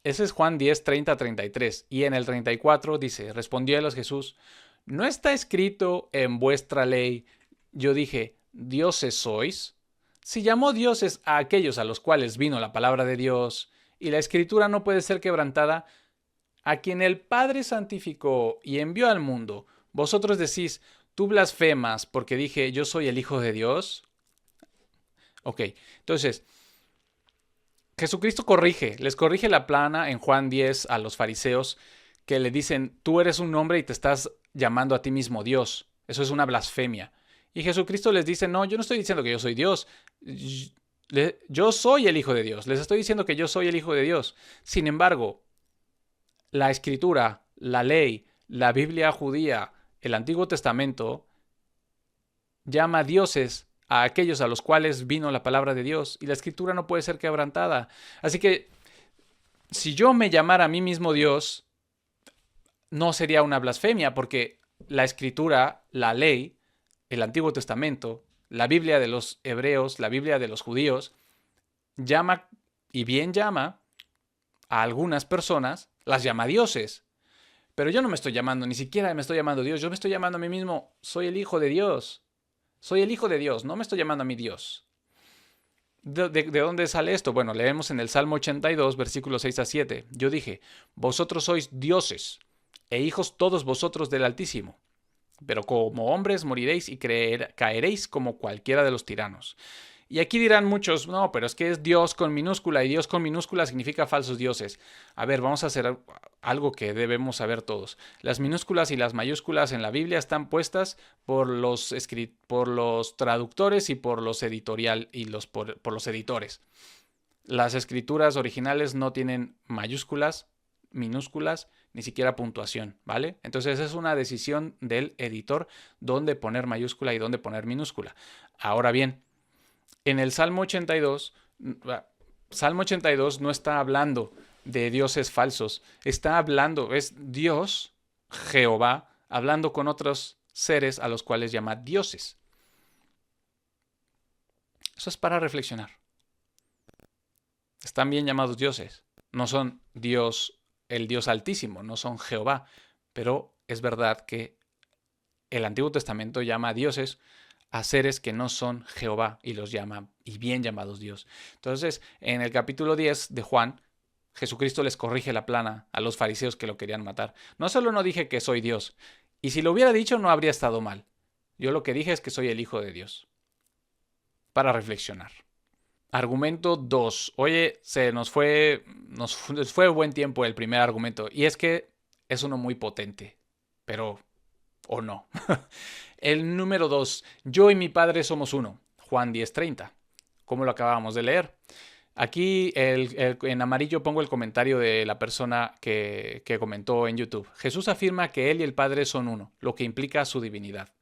Ese es Juan 10, 30, 33. Y en el 34 dice, respondióles Jesús, ¿no está escrito en vuestra ley? Yo dije, ¿dioses sois? Si llamó dioses a aquellos a los cuales vino la palabra de Dios, y la escritura no puede ser quebrantada, a quien el Padre santificó y envió al mundo, vosotros decís, tú blasfemas porque dije, yo soy el Hijo de Dios. Ok, entonces, Jesucristo les corrige la plana en Juan 10 a los fariseos que le dicen, tú eres un hombre y te estás llamando a ti mismo Dios. Eso es una blasfemia. Y Jesucristo les dice, no, yo no estoy diciendo que yo soy Dios. Yo soy el Hijo de Dios. Les estoy diciendo que yo soy el Hijo de Dios. Sin embargo, la Escritura, la ley, la Biblia judía, el Antiguo Testamento, llama dioses a aquellos a los cuales vino la palabra de Dios y la Escritura no puede ser quebrantada. Así que si yo me llamara a mí mismo Dios, no sería una blasfemia porque la Escritura, la ley, el Antiguo Testamento, la Biblia de los hebreos, la Biblia de los judíos, llama y bien llama a algunas personas, las llama dioses. Pero yo no me estoy llamando, ni siquiera me estoy llamando Dios, yo me estoy llamando a mí mismo, soy el Hijo de Dios. Soy el Hijo de Dios, no me estoy llamando a mi Dios. ¿De dónde sale esto? Bueno, leemos en el Salmo 82, versículos 6 a 7. Yo dije, vosotros sois dioses, e hijos todos vosotros del Altísimo. Pero como hombres moriréis y caeréis como cualquiera de los tiranos. Y aquí dirán muchos, no, pero es que es Dios con minúscula y Dios con minúscula significa falsos dioses. A ver, vamos a hacer algo que debemos saber todos. Las minúsculas y las mayúsculas en la Biblia están puestas por los traductores y por los por los editores. Las escrituras originales no tienen mayúsculas, minúsculas, ni siquiera puntuación, ¿vale? Entonces es una decisión del editor dónde poner mayúscula y dónde poner minúscula. Ahora bien, en el Salmo 82 no está hablando de dioses falsos, está hablando, es Dios, Jehová, hablando con otros seres a los cuales llama dioses. Eso es para reflexionar. Están bien llamados dioses, no son Dios, el Dios Altísimo, no son Jehová, pero es verdad que el Antiguo Testamento llama a dioses a seres que no son Jehová y los llama y bien llamados Dios. Entonces, en el capítulo 10 de Juan, Jesucristo les corrige la plana a los fariseos que lo querían matar. No solo no dije que soy Dios, y si lo hubiera dicho no habría estado mal. Yo lo que dije es que soy el Hijo de Dios. Para reflexionar. Argumento 2. Oye, nos fue buen tiempo el primer argumento, y es que es uno muy potente, pero o no. El número 2, yo y mi Padre somos uno. Juan 10:30, como lo acabamos de leer. Aquí en amarillo pongo el comentario de la persona que comentó en YouTube. Jesús afirma que Él y el Padre son uno, lo que implica su divinidad.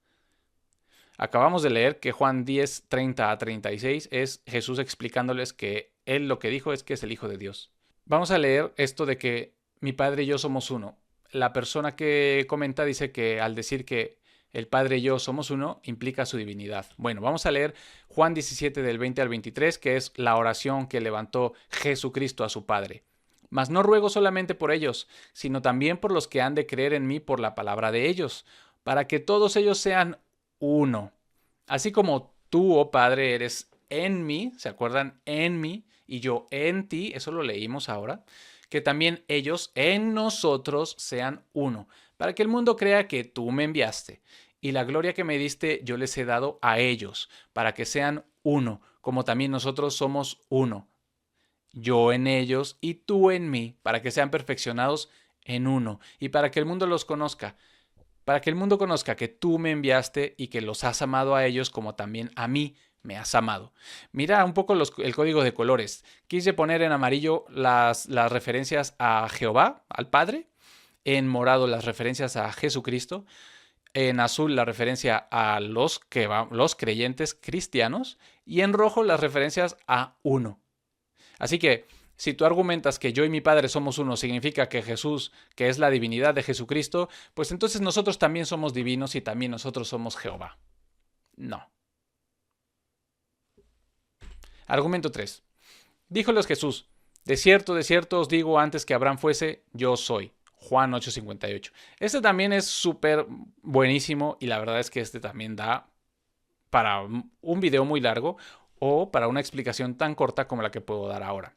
Acabamos de leer que Juan 10:30 a 36 es Jesús explicándoles que Él lo que dijo es que es el Hijo de Dios. Vamos a leer esto de que mi Padre y yo somos uno. La persona que comenta dice que al decir que el Padre y yo somos uno, implica su divinidad. Bueno, vamos a leer Juan 17 del 20 al 23, que es la oración que levantó Jesucristo a su Padre. Mas no ruego solamente por ellos, sino también por los que han de creer en mí por la palabra de ellos, para que todos ellos sean uno. Así como tú, oh Padre, eres en mí, ¿se acuerdan? En mí, y yo en ti, eso lo leímos ahora, que también ellos en nosotros sean uno, para que el mundo crea que tú me enviaste. Y la gloria que me diste yo les he dado a ellos, para que sean uno, como también nosotros somos uno. Yo en ellos y tú en mí, para que sean perfeccionados en uno, y para que el mundo los conozca, para que el mundo conozca que tú me enviaste y que los has amado a ellos como también a mí me has amado. Mira un poco el código de colores. Quise poner en amarillo las referencias a Jehová, al Padre, en morado las referencias a Jesucristo, en azul la referencia a los creyentes cristianos y en rojo las referencias a uno. Así que si tú argumentas que yo y mi Padre somos uno, significa que Jesús, que es la divinidad de Jesucristo, pues entonces nosotros también somos divinos y también nosotros somos Jehová. No. Argumento 3. Díjoles Jesús, de cierto os digo, antes que Abraham fuese, yo soy. Juan 8:58. Este también es súper buenísimo y la verdad es que este también da para un video muy largo o para una explicación tan corta como la que puedo dar ahora.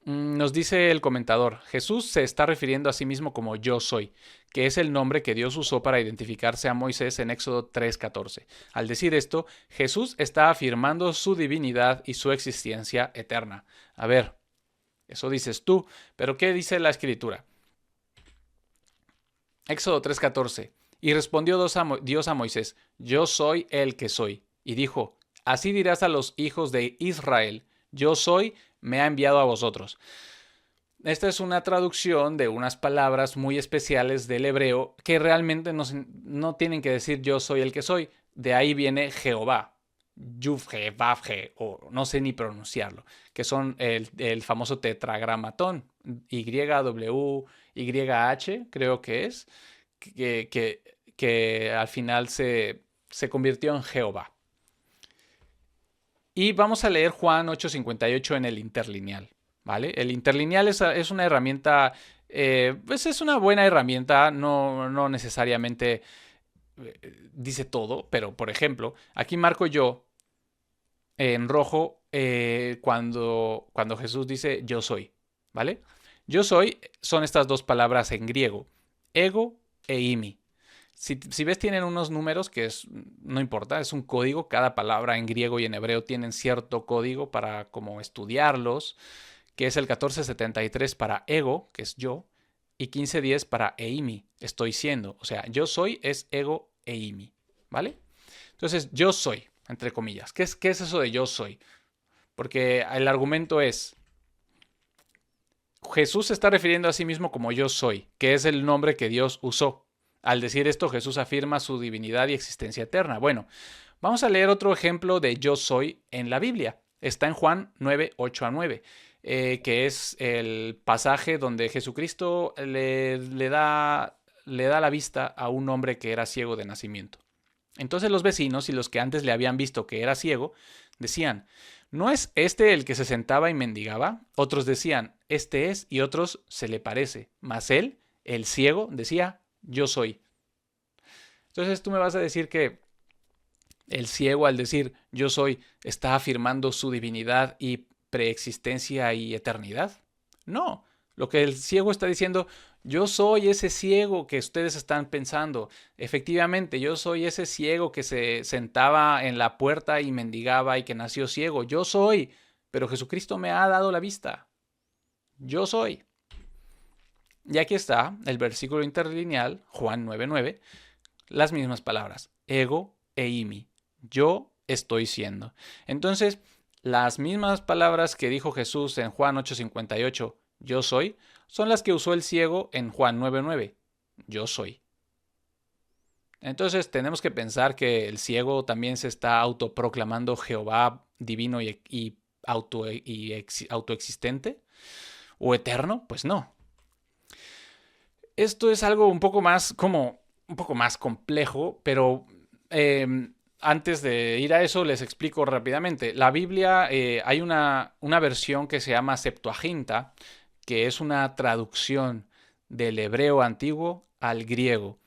Nos dice el comentador, Jesús se está refiriendo a sí mismo como yo soy, que es el nombre que Dios usó para identificarse a Moisés en Éxodo 3:14. Al decir esto, Jesús está afirmando su divinidad y su existencia eterna. A ver, eso dices tú, pero ¿qué dice la Escritura? Éxodo 3:14. Y respondió Dios a Moisés, yo soy el que soy. Y dijo, así dirás a los hijos de Israel, yo soy, me ha enviado a vosotros. Esta es una traducción de unas palabras muy especiales del hebreo que realmente no tienen que decir yo soy el que soy. De ahí viene Jehová, Yuvje, Vavje, o no sé ni pronunciarlo, que son el famoso tetragramatón, YW, YH, creo que es, que al final se convirtió en Jehová. Y vamos a leer Juan 8:58 en el interlineal, ¿vale? El interlineal es una herramienta, pues es una buena herramienta, no necesariamente dice todo, pero por ejemplo, aquí marco yo en rojo cuando Jesús dice yo soy, ¿vale? Yo soy son estas dos palabras en griego, ego e imi. Si ves, tienen unos números que no importa, es un código. Cada palabra en griego y en hebreo tienen cierto código para como estudiarlos, que es el 1473 para ego, que es yo, y 1510 para eimi, estoy siendo. O sea, yo soy es ego e imi, ¿vale? Entonces, yo soy, entre comillas. ¿Qué es eso de yo soy? Porque el argumento es, Jesús se está refiriendo a sí mismo como yo soy, que es el nombre que Dios usó. Al decir esto, Jesús afirma su divinidad y existencia eterna. Bueno, vamos a leer otro ejemplo de yo soy en la Biblia. Está en Juan 9:8-9, que es el pasaje donde Jesucristo le da la vista a un hombre que era ciego de nacimiento. Entonces los vecinos y los que antes le habían visto que era ciego, decían, ¿no es este el que se sentaba y mendigaba? Otros decían, este es, y otros, se le parece. Mas él, el ciego, decía, yo soy. Entonces tú me vas a decir que el ciego, al decir yo soy, está afirmando su divinidad y preexistencia y eternidad. No, lo que el ciego está diciendo, yo soy ese ciego que ustedes están pensando. Efectivamente, yo soy ese ciego que se sentaba en la puerta y mendigaba y que nació ciego. Yo soy, pero Jesucristo me ha dado la vista. Yo soy. Y aquí está el versículo interlineal, Juan 9:9, las mismas palabras, ego e imi, yo estoy siendo. Entonces, las mismas palabras que dijo Jesús en Juan 8:58, yo soy, son las que usó el ciego en Juan 9:9, yo soy. Entonces, tenemos que pensar que el ciego también se está autoproclamando Jehová divino y autoexistente o eterno, pues no. Esto es algo un poco más complejo, pero antes de ir a eso les explico rápidamente. La Biblia hay una versión que se llama Septuaginta, que es una traducción del hebreo antiguo al griego.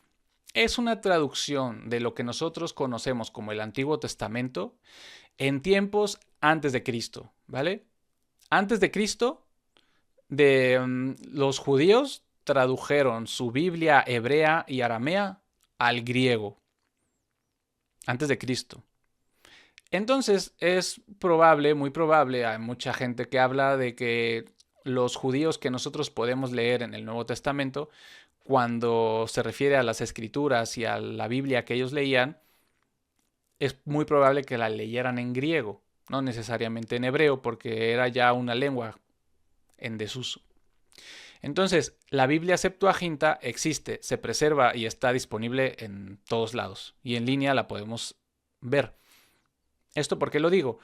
Es una traducción de lo que nosotros conocemos como el Antiguo Testamento en tiempos antes de Cristo, ¿vale? Antes de Cristo, los judíos tradujeron su Biblia hebrea y aramea al griego. Antes de Cristo. Entonces es probable, muy probable, hay mucha gente que habla de que los judíos que nosotros podemos leer en el Nuevo Testamento, cuando se refiere a las escrituras y a la Biblia que ellos leían, es muy probable que la leyeran en griego, no necesariamente en hebreo, porque era ya una lengua en desuso. Entonces, la Biblia Septuaginta existe, se preserva y está disponible en todos lados. Y en línea la podemos ver. ¿Esto por qué lo digo?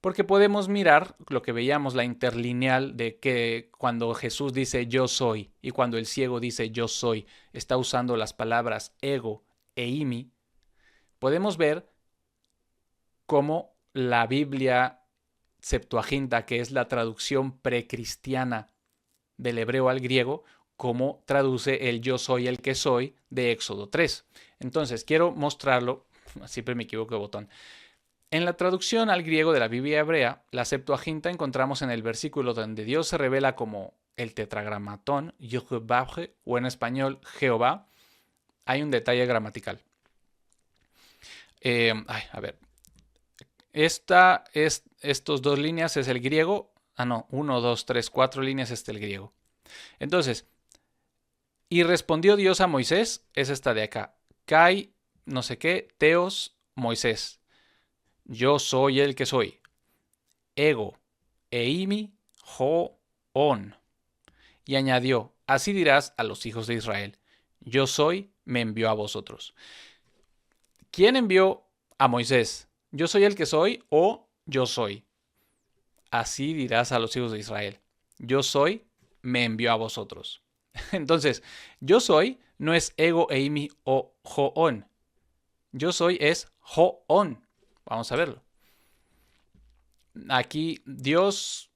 Porque podemos mirar lo que veíamos, la interlineal de que cuando Jesús dice yo soy y cuando el ciego dice yo soy, está usando las palabras ego e imi. Podemos ver cómo la Biblia Septuaginta, que es la traducción precristiana del hebreo al griego, cómo traduce el yo soy el que soy de Éxodo 3. Entonces, quiero mostrarlo, siempre me equivoco de botón. En la traducción al griego de la Biblia hebrea, la Septuaginta, encontramos en el versículo donde Dios se revela como el tetragramatón, Yehová, o en español Jehová, hay un detalle gramatical. A ver. Estos dos líneas es el griego. 1, 2, 3, 4 líneas es el griego. Entonces, y respondió Dios a Moisés, es esta de acá. Kai, no sé qué, Teos, Moisés. Yo soy el que soy. Ego, eimi, ho, on. Y añadió, así dirás a los hijos de Israel. Yo soy, me envió a vosotros. ¿Quién envió a Moisés? Yo soy el que soy o yo soy. Así dirás a los hijos de Israel. Yo soy, me envió a vosotros. Entonces, yo soy no es ego, eimi o ho-on. Yo soy es ho-on. Vamos a verlo. Aquí Dios,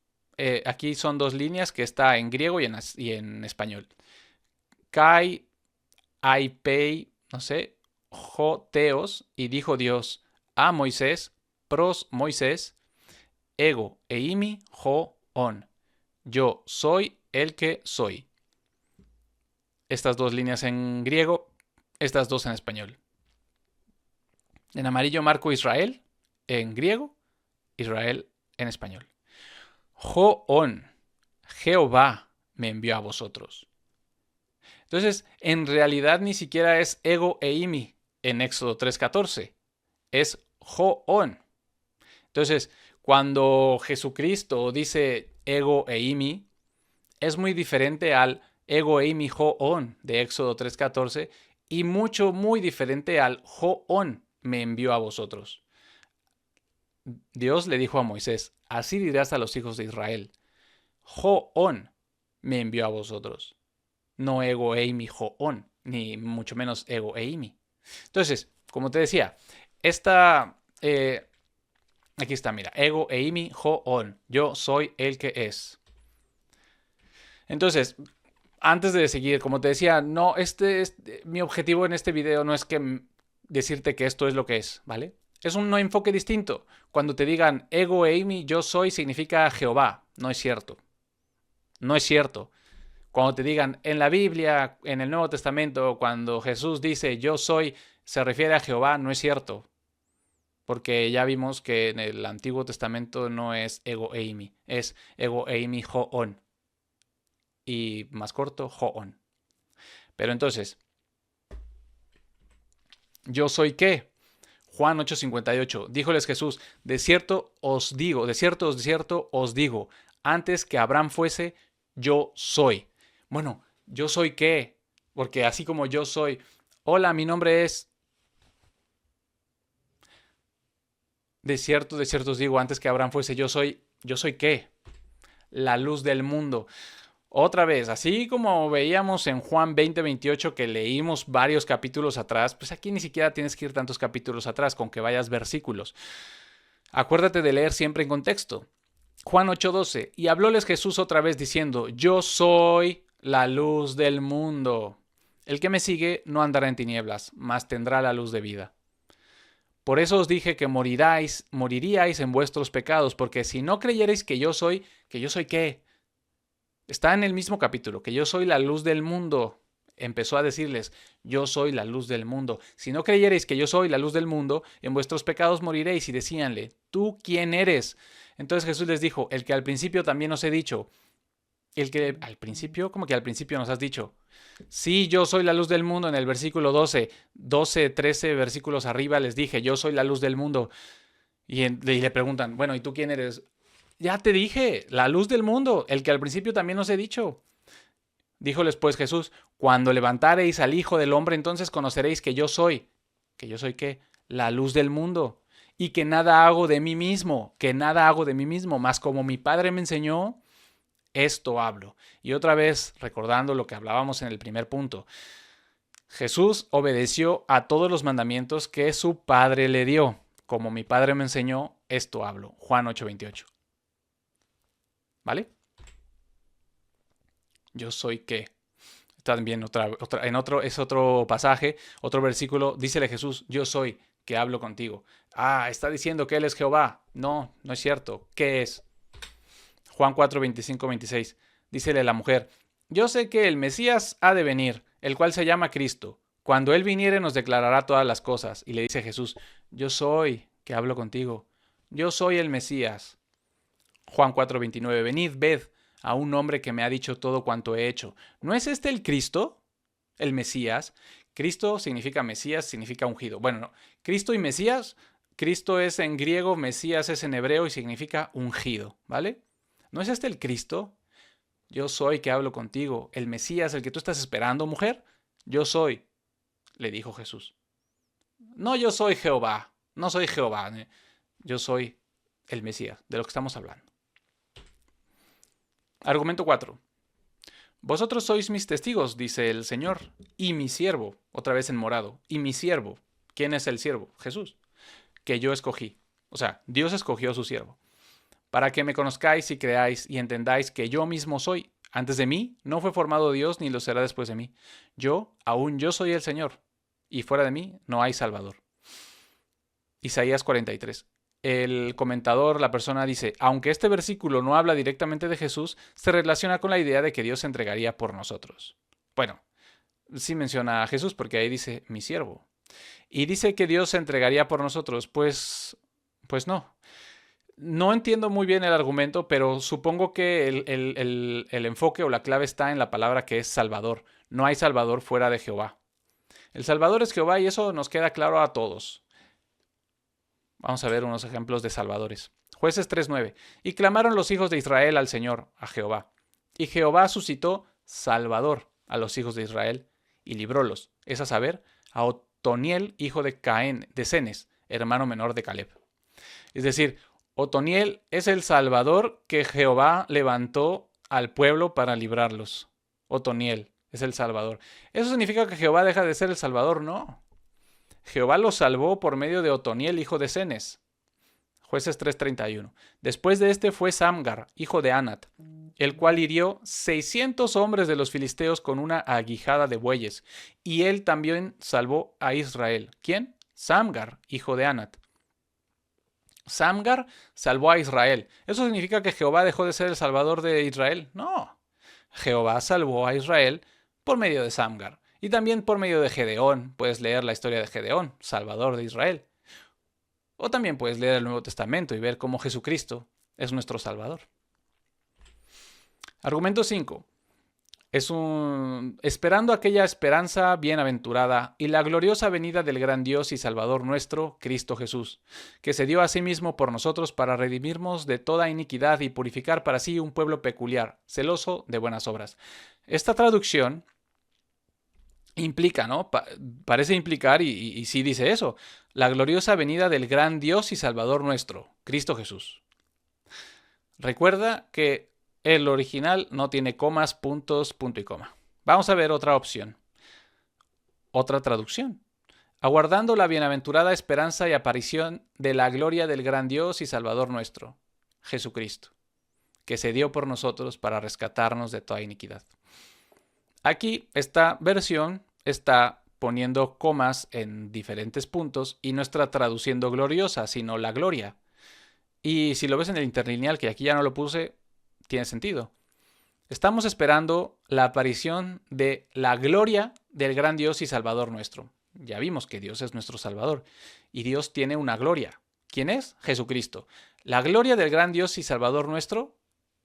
aquí son dos líneas que está en griego y en español. Kai, aipei, no sé, ho teos, y dijo Dios a Moisés, pros Moisés, ego eimi ho on. Yo soy el que soy. Estas dos líneas en griego, estas dos en español. En amarillo marco Israel en griego, Israel en español. Ho-on, Jehová me envió a vosotros. Entonces, en realidad ni siquiera es ego eimi en Éxodo 3:14. Es ho-on. Entonces, cuando Jesucristo dice ego eimi, es muy diferente al ego eimi ho-on de Éxodo 3:14 y muy diferente al ho-on me envió a vosotros. Dios le dijo a Moisés, así dirás a los hijos de Israel, ho-on me envió a vosotros. No ego eimi ho-on, ni mucho menos ego eimi. Entonces, como te decía, aquí está, mira, ego eimi ho-on, yo soy el que es. Entonces, antes de seguir, como te decía, no, mi objetivo en este video no es que decirte que esto es lo que es, ¿vale? Es un enfoque distinto. Cuando te digan ego eimi, yo soy, significa Jehová. No es cierto. No es cierto. Cuando te digan en la Biblia, en el Nuevo Testamento, cuando Jesús dice yo soy, se refiere a Jehová, no es cierto. Porque ya vimos que en el Antiguo Testamento no es ego eimi, es ego eimi ho-on. Y más corto, ho-on. Pero entonces, ¿yo soy qué? Juan 8:58. Díjoles Jesús, de cierto os digo, antes que Abraham fuese, yo soy. Bueno, ¿yo soy qué? Porque así como yo soy, hola, mi nombre es... De cierto os digo, antes que Abraham fuese, ¿yo soy qué? La luz del mundo. Otra vez, así como veíamos en Juan 20:28 que leímos varios capítulos atrás, pues aquí ni siquiera tienes que ir tantos capítulos atrás, con que vayas versículos. Acuérdate de leer siempre en contexto. Juan 8:12. Y hablóles Jesús otra vez diciendo, yo soy la luz del mundo. El que me sigue no andará en tinieblas, mas tendrá la luz de vida. Por eso os dije que moriríais en vuestros pecados, porque si no creyereis que yo soy ¿qué? Está en el mismo capítulo, que yo soy la luz del mundo. Empezó a decirles, yo soy la luz del mundo. Si no creyereis que yo soy la luz del mundo, en vuestros pecados moriréis. Y decíanle, ¿tú quién eres? Entonces Jesús les dijo, el que al principio también os he dicho. El que al principio, ¿cómo que al principio nos has dicho? Sí, yo soy la luz del mundo. En el versículo 13 versículos arriba les dije, yo soy la luz del mundo. Y le preguntan, bueno, ¿y tú quién eres? Ya te dije, la luz del mundo, el que al principio también os he dicho. Díjoles pues Jesús, cuando levantareis al Hijo del Hombre, entonces conoceréis que yo soy. ¿Que yo soy qué? La luz del mundo. Y que nada hago de mí mismo, mas como mi Padre me enseñó, esto hablo. Y otra vez, recordando lo que hablábamos en el primer punto, Jesús obedeció a todos los mandamientos que su Padre le dio. Como mi Padre me enseñó, esto hablo. Juan 8:28. ¿Vale? Yo soy qué. También es otro pasaje, otro versículo, dícele Jesús, yo soy que hablo contigo. Ah, está diciendo que Él es Jehová. No, no es cierto. ¿Qué es? Juan 4:25-26. Dícele la mujer, yo sé que el Mesías ha de venir, el cual se llama Cristo. Cuando Él viniere nos declarará todas las cosas. Y le dice Jesús, yo soy que hablo contigo. Yo soy el Mesías. Juan 4:29. Venid, ved a un hombre que me ha dicho todo cuanto he hecho. ¿No es este el Cristo? ¿El Mesías? Cristo significa Mesías, significa ungido. Bueno, no. Cristo y Mesías, Cristo es en griego, Mesías es en hebreo y significa ungido, ¿vale? ¿No es este el Cristo? Yo soy que hablo contigo. El Mesías, el que tú estás esperando, mujer. Yo soy, le dijo Jesús. No, yo soy Jehová. No soy Jehová. Yo soy el Mesías, de lo que estamos hablando. Argumento 4. Vosotros sois mis testigos, dice el Señor, y mi siervo, otra vez en morado, y mi siervo. ¿Quién es el siervo? Jesús, que yo escogí. O sea, Dios escogió a su siervo. Para que me conozcáis y creáis y entendáis que yo mismo soy. Antes de mí no fue formado Dios ni lo será después de mí. Aún yo soy el Señor, y fuera de mí no hay Salvador. Isaías 43. El comentador, la persona dice, aunque este versículo no habla directamente de Jesús, se relaciona con la idea de que Dios se entregaría por nosotros. Bueno, sí menciona a Jesús porque ahí dice mi siervo. Y dice que Dios se entregaría por nosotros, pues no. No entiendo muy bien el argumento, pero supongo que el enfoque o la clave está en la palabra que es Salvador. No hay Salvador fuera de Jehová. El Salvador es Jehová y eso nos queda claro a todos. Vamos a ver unos ejemplos de salvadores. Jueces 3:9. Y clamaron los hijos de Israel al Señor, a Jehová. Y Jehová suscitó Salvador a los hijos de Israel y librólos, es a saber, a Otoniel, hijo de Caén, de Cenes, hermano menor de Caleb. Es decir, Otoniel es el Salvador que Jehová levantó al pueblo para librarlos. Otoniel es el Salvador. ¿Eso significa que Jehová deja de ser el Salvador? No. Jehová los salvó por medio de Otoniel, hijo de Cenes. Jueces 3:31. Después de este fue Samgar, hijo de Anat, el cual hirió 600 hombres de los filisteos con una aguijada de bueyes. Y él también salvó a Israel. ¿Quién? Samgar, hijo de Anat. Samgar salvó a Israel. ¿Eso significa que Jehová dejó de ser el salvador de Israel? No. Jehová salvó a Israel por medio de Samgar. Y también por medio de Gedeón. Puedes leer la historia de Gedeón, salvador de Israel. O también puedes leer el Nuevo Testamento y ver cómo Jesucristo es nuestro Salvador. Argumento 5. Esperando aquella esperanza bienaventurada y la gloriosa venida del gran Dios y Salvador nuestro, Cristo Jesús, que se dio a sí mismo por nosotros para redimirnos de toda iniquidad y purificar para sí un pueblo peculiar, celoso de buenas obras. Esta traducción implica, ¿no? Parece implicar, y sí dice eso, la gloriosa venida del gran Dios y Salvador nuestro, Cristo Jesús. Recuerda que el original no tiene comas, puntos, punto y coma. Vamos a ver otra opción. Otra traducción. Aguardando la bienaventurada esperanza y aparición de la gloria del gran Dios y Salvador nuestro, Jesucristo. que se dio por nosotros para rescatarnos de toda iniquidad. Aquí esta versión está poniendo comas en diferentes puntos y no está traduciendo gloriosa, sino la gloria. Y si lo ves en el interlineal, que aquí ya no lo puse, tiene sentido. Estamos esperando la aparición de la gloria del gran Dios y Salvador nuestro. Ya vimos que Dios es nuestro Salvador y Dios tiene una gloria. ¿Quién es? Jesucristo. La gloria del gran Dios y Salvador nuestro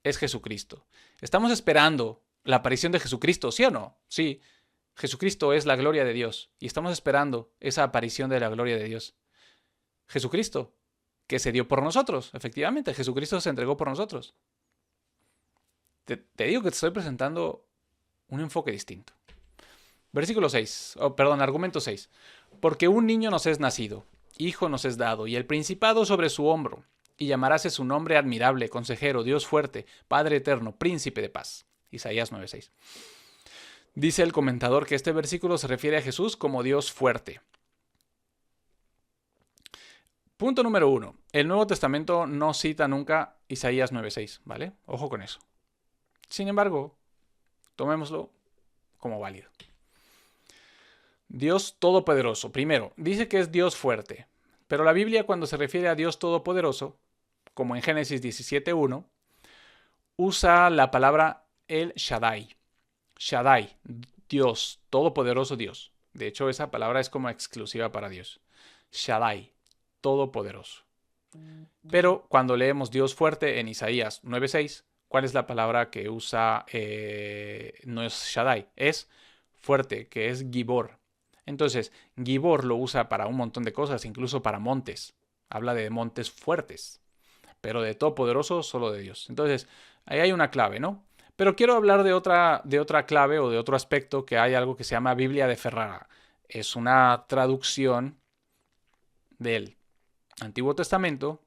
es Jesucristo. Estamos esperando la aparición de Jesucristo, ¿sí o no? Sí, Jesucristo es la gloria de Dios y estamos esperando esa aparición de la gloria de Dios. Jesucristo, que se dio por nosotros, efectivamente, Jesucristo se entregó por nosotros. Te digo que te estoy presentando un enfoque distinto. Versículo 6, argumento 6. Porque un niño nos es nacido, hijo nos es dado, y el principado sobre su hombro, y llamarase su nombre admirable, consejero, Dios fuerte, Padre eterno, príncipe de paz. Isaías 9:6. Dice el comentador que este versículo se refiere a Jesús como Dios fuerte. Punto número 1. El Nuevo Testamento no cita nunca Isaías 9:6, ¿vale? Ojo con eso. Sin embargo, tomémoslo como válido. Dios Todopoderoso. Primero, dice que es Dios fuerte. Pero la Biblia, cuando se refiere a Dios Todopoderoso, como en Génesis 17:1, usa la palabra El Shaddai. Shaddai, Dios, Todopoderoso Dios. De hecho, esa palabra es como exclusiva para Dios. Shaddai, Todopoderoso. Pero cuando leemos Dios fuerte en Isaías 9:6, ¿cuál es la palabra que usa? No es Shaddai, es fuerte, que es Gibor. Entonces, Gibor lo usa para un montón de cosas, incluso para montes. Habla de montes fuertes, pero de todopoderoso solo de Dios. Entonces, ahí hay una clave, ¿no? Pero quiero hablar de otra clave o de otro aspecto, que hay algo que se llama Biblia de Ferrara. Es una traducción del Antiguo Testamento,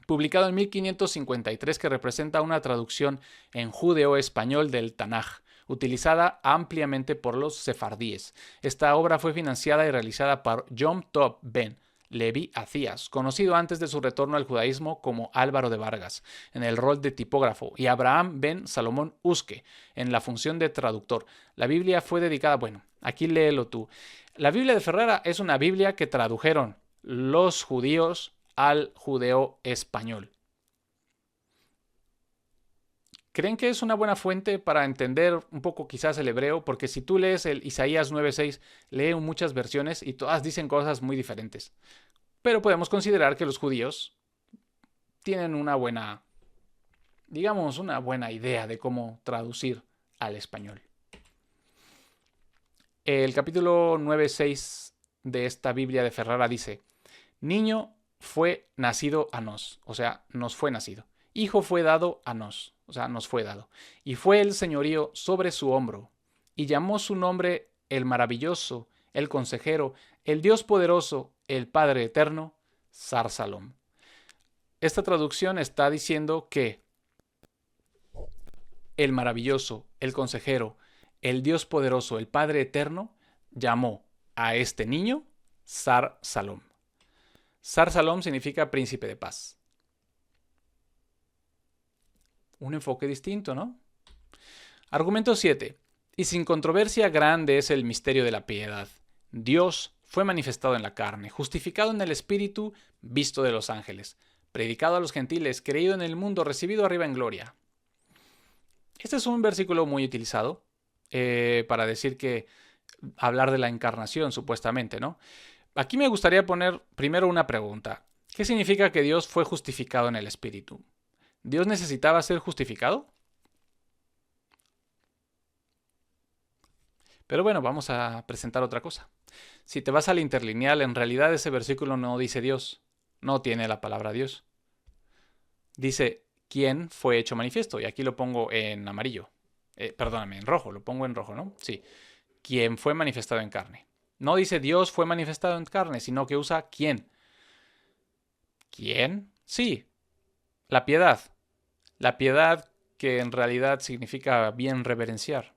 publicado en 1553, que representa una traducción en judeo-español del Tanaj, utilizada ampliamente por los sefardíes. Esta obra fue financiada y realizada por Yom Tov ben Levi Acías, conocido antes de su retorno al judaísmo como Álvaro de Vargas, en el rol de tipógrafo, y Abraham ben Salomón Usque, en la función de traductor. La Biblia fue dedicada, aquí léelo tú. La Biblia de Ferrara es una Biblia que tradujeron los judíos al judeo español. ¿Creen que es una buena fuente para entender un poco quizás el hebreo? Porque si tú lees el Isaías 9:6, lee muchas versiones y todas dicen cosas muy diferentes. Pero podemos considerar que los judíos tienen una buena idea de cómo traducir al español. El capítulo 9:6 de esta Biblia de Ferrara dice: niño fue nacido a nos, o sea, nos fue nacido. Hijo fue dado a nos, o sea, nos fue dado. Y fue el señorío sobre su hombro. Y llamó su nombre el maravilloso, el consejero, el Dios poderoso, el Padre eterno, Sar Salom. Esta traducción está diciendo que el maravilloso, el consejero, el Dios poderoso, el Padre eterno, llamó a este niño Sar Salom. Sar Salom significa príncipe de paz. Un enfoque distinto, ¿no? Argumento 7. Y sin controversia grande es el misterio de la piedad. Dios fue manifestado en la carne, justificado en el Espíritu, visto de los ángeles, predicado a los gentiles, creído en el mundo, recibido arriba en gloria. Este es un versículo muy utilizado para decir que hablar de la encarnación, supuestamente, ¿no? Aquí me gustaría poner primero una pregunta. ¿Qué significa que Dios fue justificado en el Espíritu? ¿Dios necesitaba ser justificado? Pero bueno, vamos a presentar otra cosa. Si te vas al interlineal, en realidad ese versículo no dice Dios, no tiene la palabra Dios. Dice, ¿quién fue hecho manifiesto? Y aquí lo pongo en amarillo. Perdóname, en rojo, lo pongo en rojo, ¿no? Sí. ¿Quién fue manifestado en carne? No dice Dios fue manifestado en carne, sino que usa ¿quién? ¿Quién? Sí, la piedad. La piedad que en realidad significa bien reverenciar.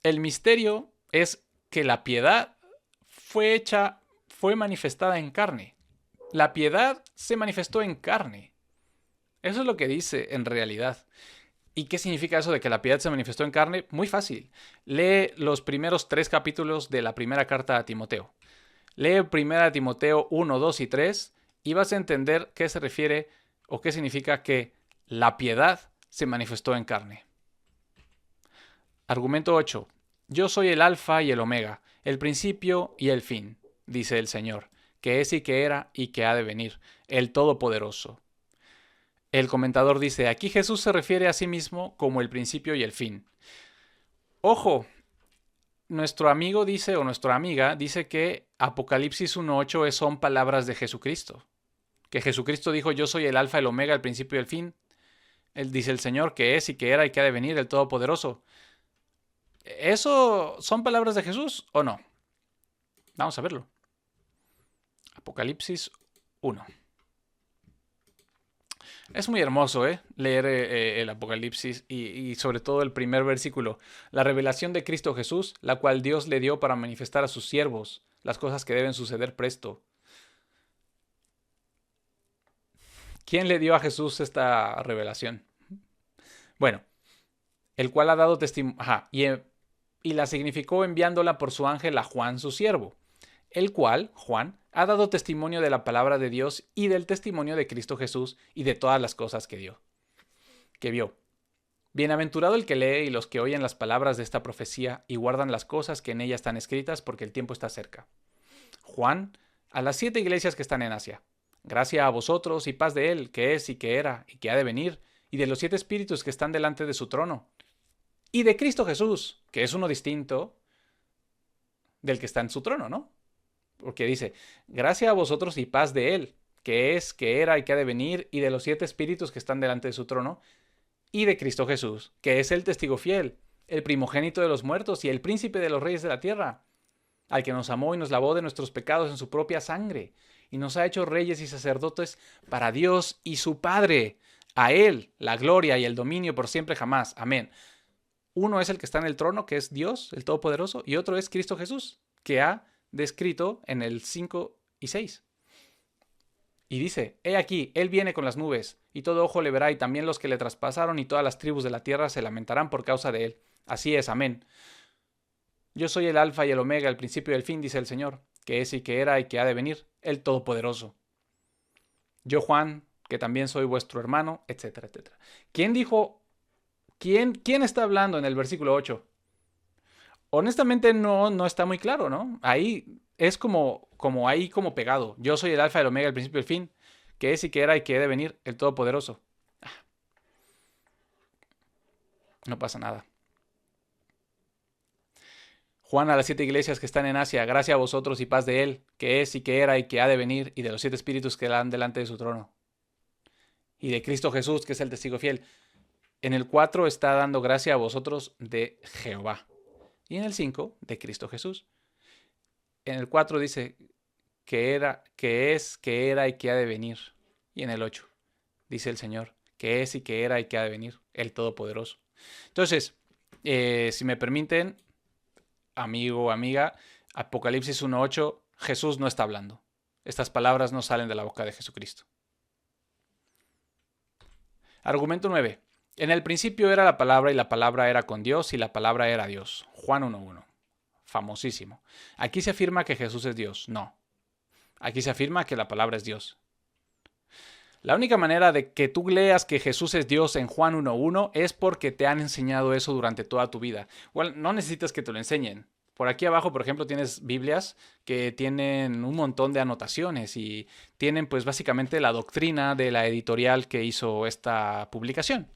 El misterio es que la piedad fue manifestada en carne. La piedad se manifestó en carne. Eso es lo que dice en realidad. ¿Y qué significa eso de que la piedad se manifestó en carne? Muy fácil. Lee los primeros 3 capítulos de la primera carta a Timoteo. Lee 1 Timoteo 1, 2 y 3 y vas a entender qué se refiere o qué significa que la piedad se manifestó en carne. Argumento 8. Yo soy el alfa y el omega, el principio y el fin, dice el Señor, que es y que era y que ha de venir, el Todopoderoso. El comentador dice, aquí Jesús se refiere a sí mismo como el principio y el fin. Ojo, nuestro amigo dice, o nuestra amiga dice que Apocalipsis 1.8 son palabras de Jesucristo. Que Jesucristo dijo, yo soy el alfa, el omega, el principio y el fin. Él dice el Señor, que es y que era y que ha de venir, el Todopoderoso. ¿Eso son palabras de Jesús o no? Vamos a verlo. Apocalipsis 1. Es muy hermoso, leer el Apocalipsis y sobre todo el primer versículo. La revelación de Cristo Jesús, la cual Dios le dio para manifestar a sus siervos las cosas que deben suceder presto. ¿Quién le dio a Jesús esta revelación? Bueno, el cual ha dado testimonio. Y la significó enviándola por su ángel a Juan, su siervo, el cual, Juan, ha dado testimonio de la palabra de Dios y del testimonio de Cristo Jesús y de todas las cosas que vio. Bienaventurado el que lee y los que oyen las palabras de esta profecía y guardan las cosas que en ella están escritas, porque el tiempo está cerca. Juan, a las 7 iglesias que están en Asia. Gracia a vosotros y paz de él, que es y que era y que ha de venir, y de los 7 espíritus que están delante de su trono, y de Cristo Jesús, que es uno distinto del que está en su trono, ¿no? Porque dice, gracia a vosotros y paz de él, que es, que era y que ha de venir, y de los 7 espíritus que están delante de su trono, y de Cristo Jesús, que es el testigo fiel, el primogénito de los muertos y el príncipe de los reyes de la tierra, al que nos amó y nos lavó de nuestros pecados en su propia sangre, y nos ha hecho reyes y sacerdotes para Dios y su Padre. A él la gloria y el dominio por siempre jamás. Amén. Uno es el que está en el trono, que es Dios, el Todopoderoso, y otro es Cristo Jesús, que ha descrito en el 5 y 6. Y dice, he aquí, él viene con las nubes, y todo ojo le verá, y también los que le traspasaron, y todas las tribus de la tierra se lamentarán por causa de él. Así es, amén. Yo soy el alfa y el omega, el principio y el fin, dice el Señor, que es y que era y que ha de venir, el Todopoderoso. Yo, Juan, que también soy vuestro hermano, etcétera, etcétera. ¿Quién dijo, quién está hablando en el versículo 8? Honestamente no está muy claro, ¿no? Ahí es como pegado. Yo soy el alfa, el omega, el principio y el fin, que es y que era y que ha de venir, el Todopoderoso. No pasa nada. Juan a las 7 iglesias que están en Asia, gracia a vosotros y paz de él, que es y que era y que ha de venir, y de los 7 espíritus que dan delante de su trono. Y de Cristo Jesús, que es el testigo fiel. En el 4 está dando gracia a vosotros de Jehová. Y en el 5, de Cristo Jesús. En el 4 dice que era, que es, que era y que ha de venir. Y en el 8 dice el Señor, que es y que era y que ha de venir, el Todopoderoso. Entonces, si me permiten, amigo o amiga, Apocalipsis 1.8, Jesús no está hablando. Estas palabras no salen de la boca de Jesucristo. Argumento 9. En el principio era la palabra y la palabra era con Dios y la palabra era Dios. Juan 1.1. Famosísimo. Aquí se afirma que Jesús es Dios. No. Aquí se afirma que la palabra es Dios. La única manera de que tú leas que Jesús es Dios en Juan 1.1 es porque te han enseñado eso durante toda tu vida. Bueno, no necesitas que te lo enseñen. Por aquí abajo, por ejemplo, tienes Biblias que tienen un montón de anotaciones y tienen pues básicamente la doctrina de la editorial que hizo esta publicación.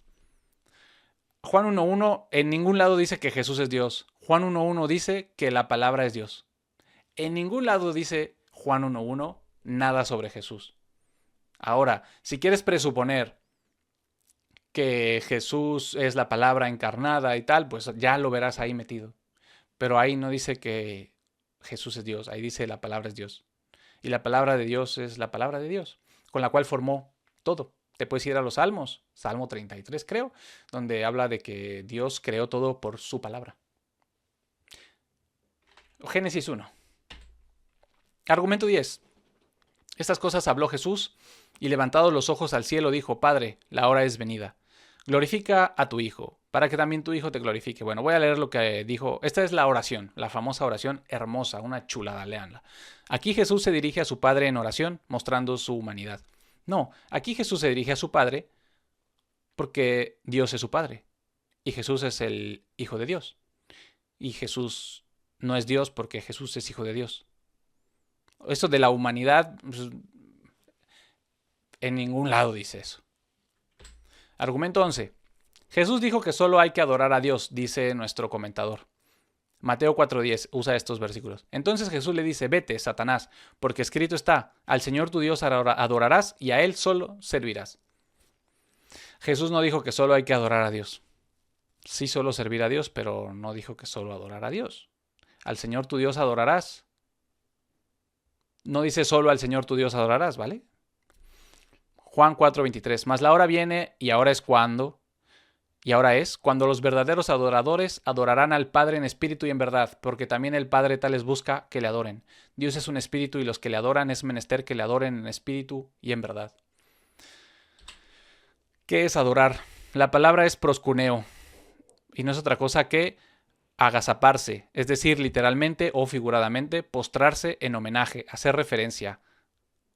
Juan 1.1 en ningún lado dice que Jesús es Dios. Juan 1.1 dice que la palabra es Dios. En ningún lado dice Juan 1.1 nada sobre Jesús. Ahora, si quieres presuponer que Jesús es la palabra encarnada y tal, pues ya lo verás ahí metido. Pero ahí no dice que Jesús es Dios, ahí dice la palabra es Dios. Y la palabra de Dios es la palabra de Dios, con la cual formó todo. Te puedes ir a los Salmos, Salmo 33 creo, donde habla de que Dios creó todo por su palabra. Génesis 1. Argumento 10. Estas cosas habló Jesús, y levantados los ojos al cielo dijo: Padre, la hora es venida. Glorifica a tu Hijo, para que también tu Hijo te glorifique. Bueno, voy a leer lo que dijo. Esta es la oración, la famosa oración hermosa, una chulada, léanla. Aquí Jesús se dirige a su Padre en oración, mostrando su humanidad. No, aquí Jesús se dirige a su Padre porque Dios es su Padre. Y Jesús es el Hijo de Dios. Y Jesús no es Dios porque Jesús es Hijo de Dios. Eso de la humanidad, pues, en ningún lado dice eso. Argumento 11. Jesús dijo que solo hay que adorar a Dios, dice nuestro comentador. Mateo 4:10 usa estos versículos. Entonces Jesús le dice: vete, Satanás, porque escrito está: al Señor tu Dios adorarás y a Él solo servirás. Jesús no dijo que solo hay que adorar a Dios. Sí, solo servir a Dios, pero no dijo que solo adorar a Dios. Al Señor tu Dios adorarás. No dice solo al Señor tu Dios adorarás, ¿vale? Juan 4:23. Mas la hora viene y ahora es cuando los verdaderos adoradores adorarán al Padre en espíritu y en verdad, porque también el Padre tales busca que le adoren. Dios es un espíritu y los que le adoran es menester que le adoren en espíritu y en verdad. ¿Qué es adorar? La palabra es proscuneo y no es otra cosa que agazaparse, es decir, literalmente o figuradamente, postrarse en homenaje, hacer referencia.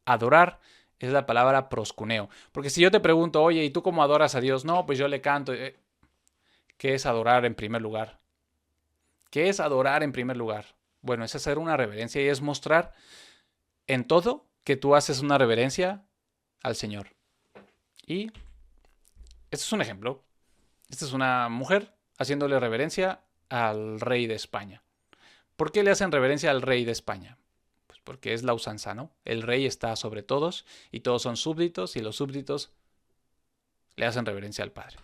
Adorar es la palabra proscuneo. Porque si yo te pregunto: oye, ¿y tú cómo adoras a Dios? No, pues yo le canto. ¿Qué es adorar en primer lugar? ¿Qué es adorar en primer lugar? Bueno, es hacer una reverencia y es mostrar en todo que tú haces una reverencia al Señor. Y este es un ejemplo. Esta es una mujer haciéndole reverencia al rey de España. ¿Por qué le hacen reverencia al rey de España? Pues porque es la usanza, ¿no? El rey está sobre todos y todos son súbditos y los súbditos le hacen reverencia al Padre.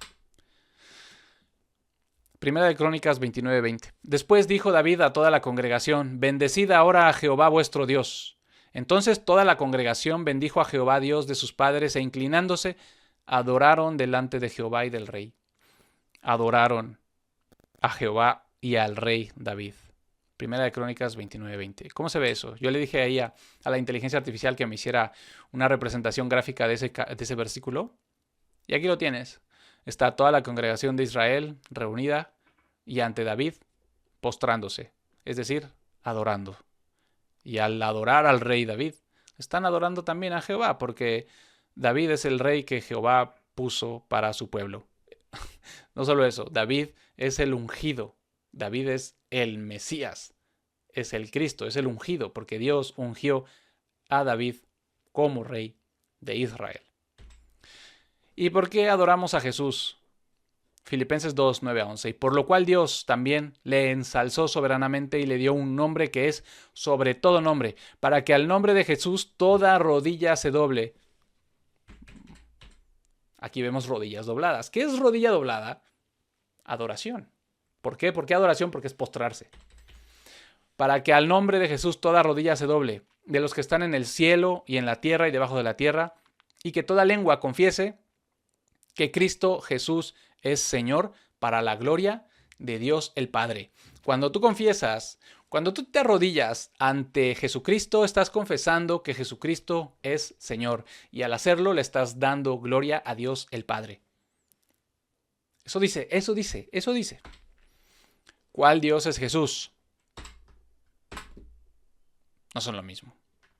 Primera de Crónicas 29:20. Después dijo David a toda la congregación: bendecid ahora a Jehová vuestro Dios. Entonces toda la congregación bendijo a Jehová Dios de sus padres e inclinándose adoraron delante de Jehová y del rey. Adoraron a Jehová y al rey David. Primera de Crónicas 29:20. ¿Cómo se ve eso? Yo le dije ahí a la inteligencia artificial que me hiciera una representación gráfica de ese versículo. Y aquí lo tienes. Está toda la congregación de Israel reunida y ante David postrándose, es decir, adorando. Y al adorar al rey David, están adorando también a Jehová, porque David es el rey que Jehová puso para su pueblo. No solo eso, David es el ungido. David es el Mesías, es el Cristo, es el ungido, porque Dios ungió a David como rey de Israel. ¿Y por qué adoramos a Jesús? Filipenses 2:9-11. Y por lo cual Dios también le ensalzó soberanamente y le dio un nombre que es sobre todo nombre, para que al nombre de Jesús toda rodilla se doble. Aquí vemos rodillas dobladas. ¿Qué es rodilla doblada? Adoración. ¿Por qué? ¿Por qué adoración? Porque es postrarse. Para que al nombre de Jesús toda rodilla se doble, de los que están en el cielo y en la tierra y debajo de la tierra, y que toda lengua confiese que Cristo Jesús es Señor, para la gloria de Dios el Padre. Cuando tú confiesas, cuando tú te arrodillas ante Jesucristo, estás confesando que Jesucristo es Señor, y al hacerlo le estás dando gloria a Dios el Padre. Eso dice. ¿Cuál Dios es Jesús? No son lo mismo.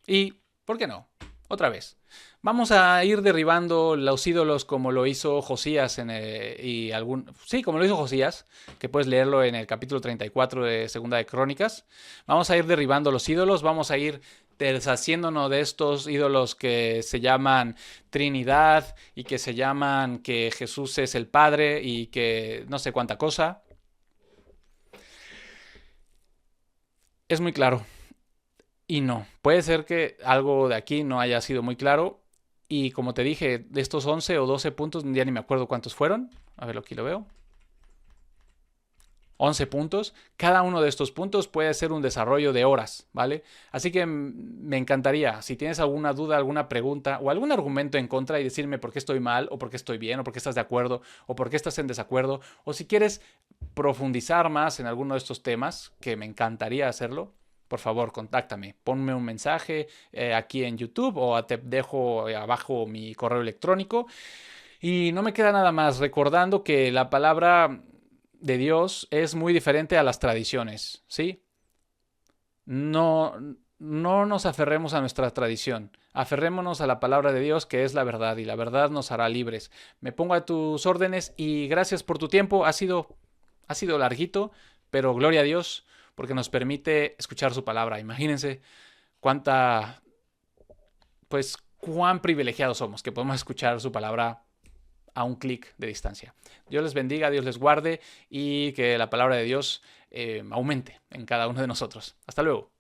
¿Y por qué no? Otra vez. Vamos a ir derribando los ídolos como lo hizo Josías como lo hizo Josías, que puedes leerlo en el capítulo 34 de Segunda de Crónicas. Vamos a ir derribando los ídolos, vamos a ir deshaciéndonos de estos ídolos que se llaman Trinidad y que se llaman que Jesús es el Padre y que no sé cuánta cosa. Es muy claro. Y no, puede ser que algo de aquí no haya sido muy claro. Y como te dije, de estos 11 o 12 puntos, ya ni me acuerdo cuántos fueron. A ver, aquí lo veo. 11 puntos. Cada uno de estos puntos puede ser un desarrollo de horas, ¿vale? Así que me encantaría, si tienes alguna duda, alguna pregunta o algún argumento en contra y decirme por qué estoy mal o por qué estoy bien o por qué estás de acuerdo o por qué estás en desacuerdo, o si quieres profundizar más en alguno de estos temas, que me encantaría hacerlo, por favor, contáctame. Ponme un mensaje aquí en YouTube o te dejo abajo mi correo electrónico. Y no me queda nada más recordando que la palabra de Dios es muy diferente a las tradiciones, ¿sí? No, no nos aferremos a nuestra tradición. Aferrémonos a la palabra de Dios, que es la verdad, y la verdad nos hará libres. Me pongo a tus órdenes y gracias por tu tiempo. Ha sido larguito, pero gloria a Dios porque nos permite escuchar su palabra. Imagínense cuánta, pues, cuán privilegiados somos que podemos escuchar su palabra a un clic de distancia. Dios les bendiga, Dios les guarde y que la palabra de Dios aumente en cada uno de nosotros. Hasta luego.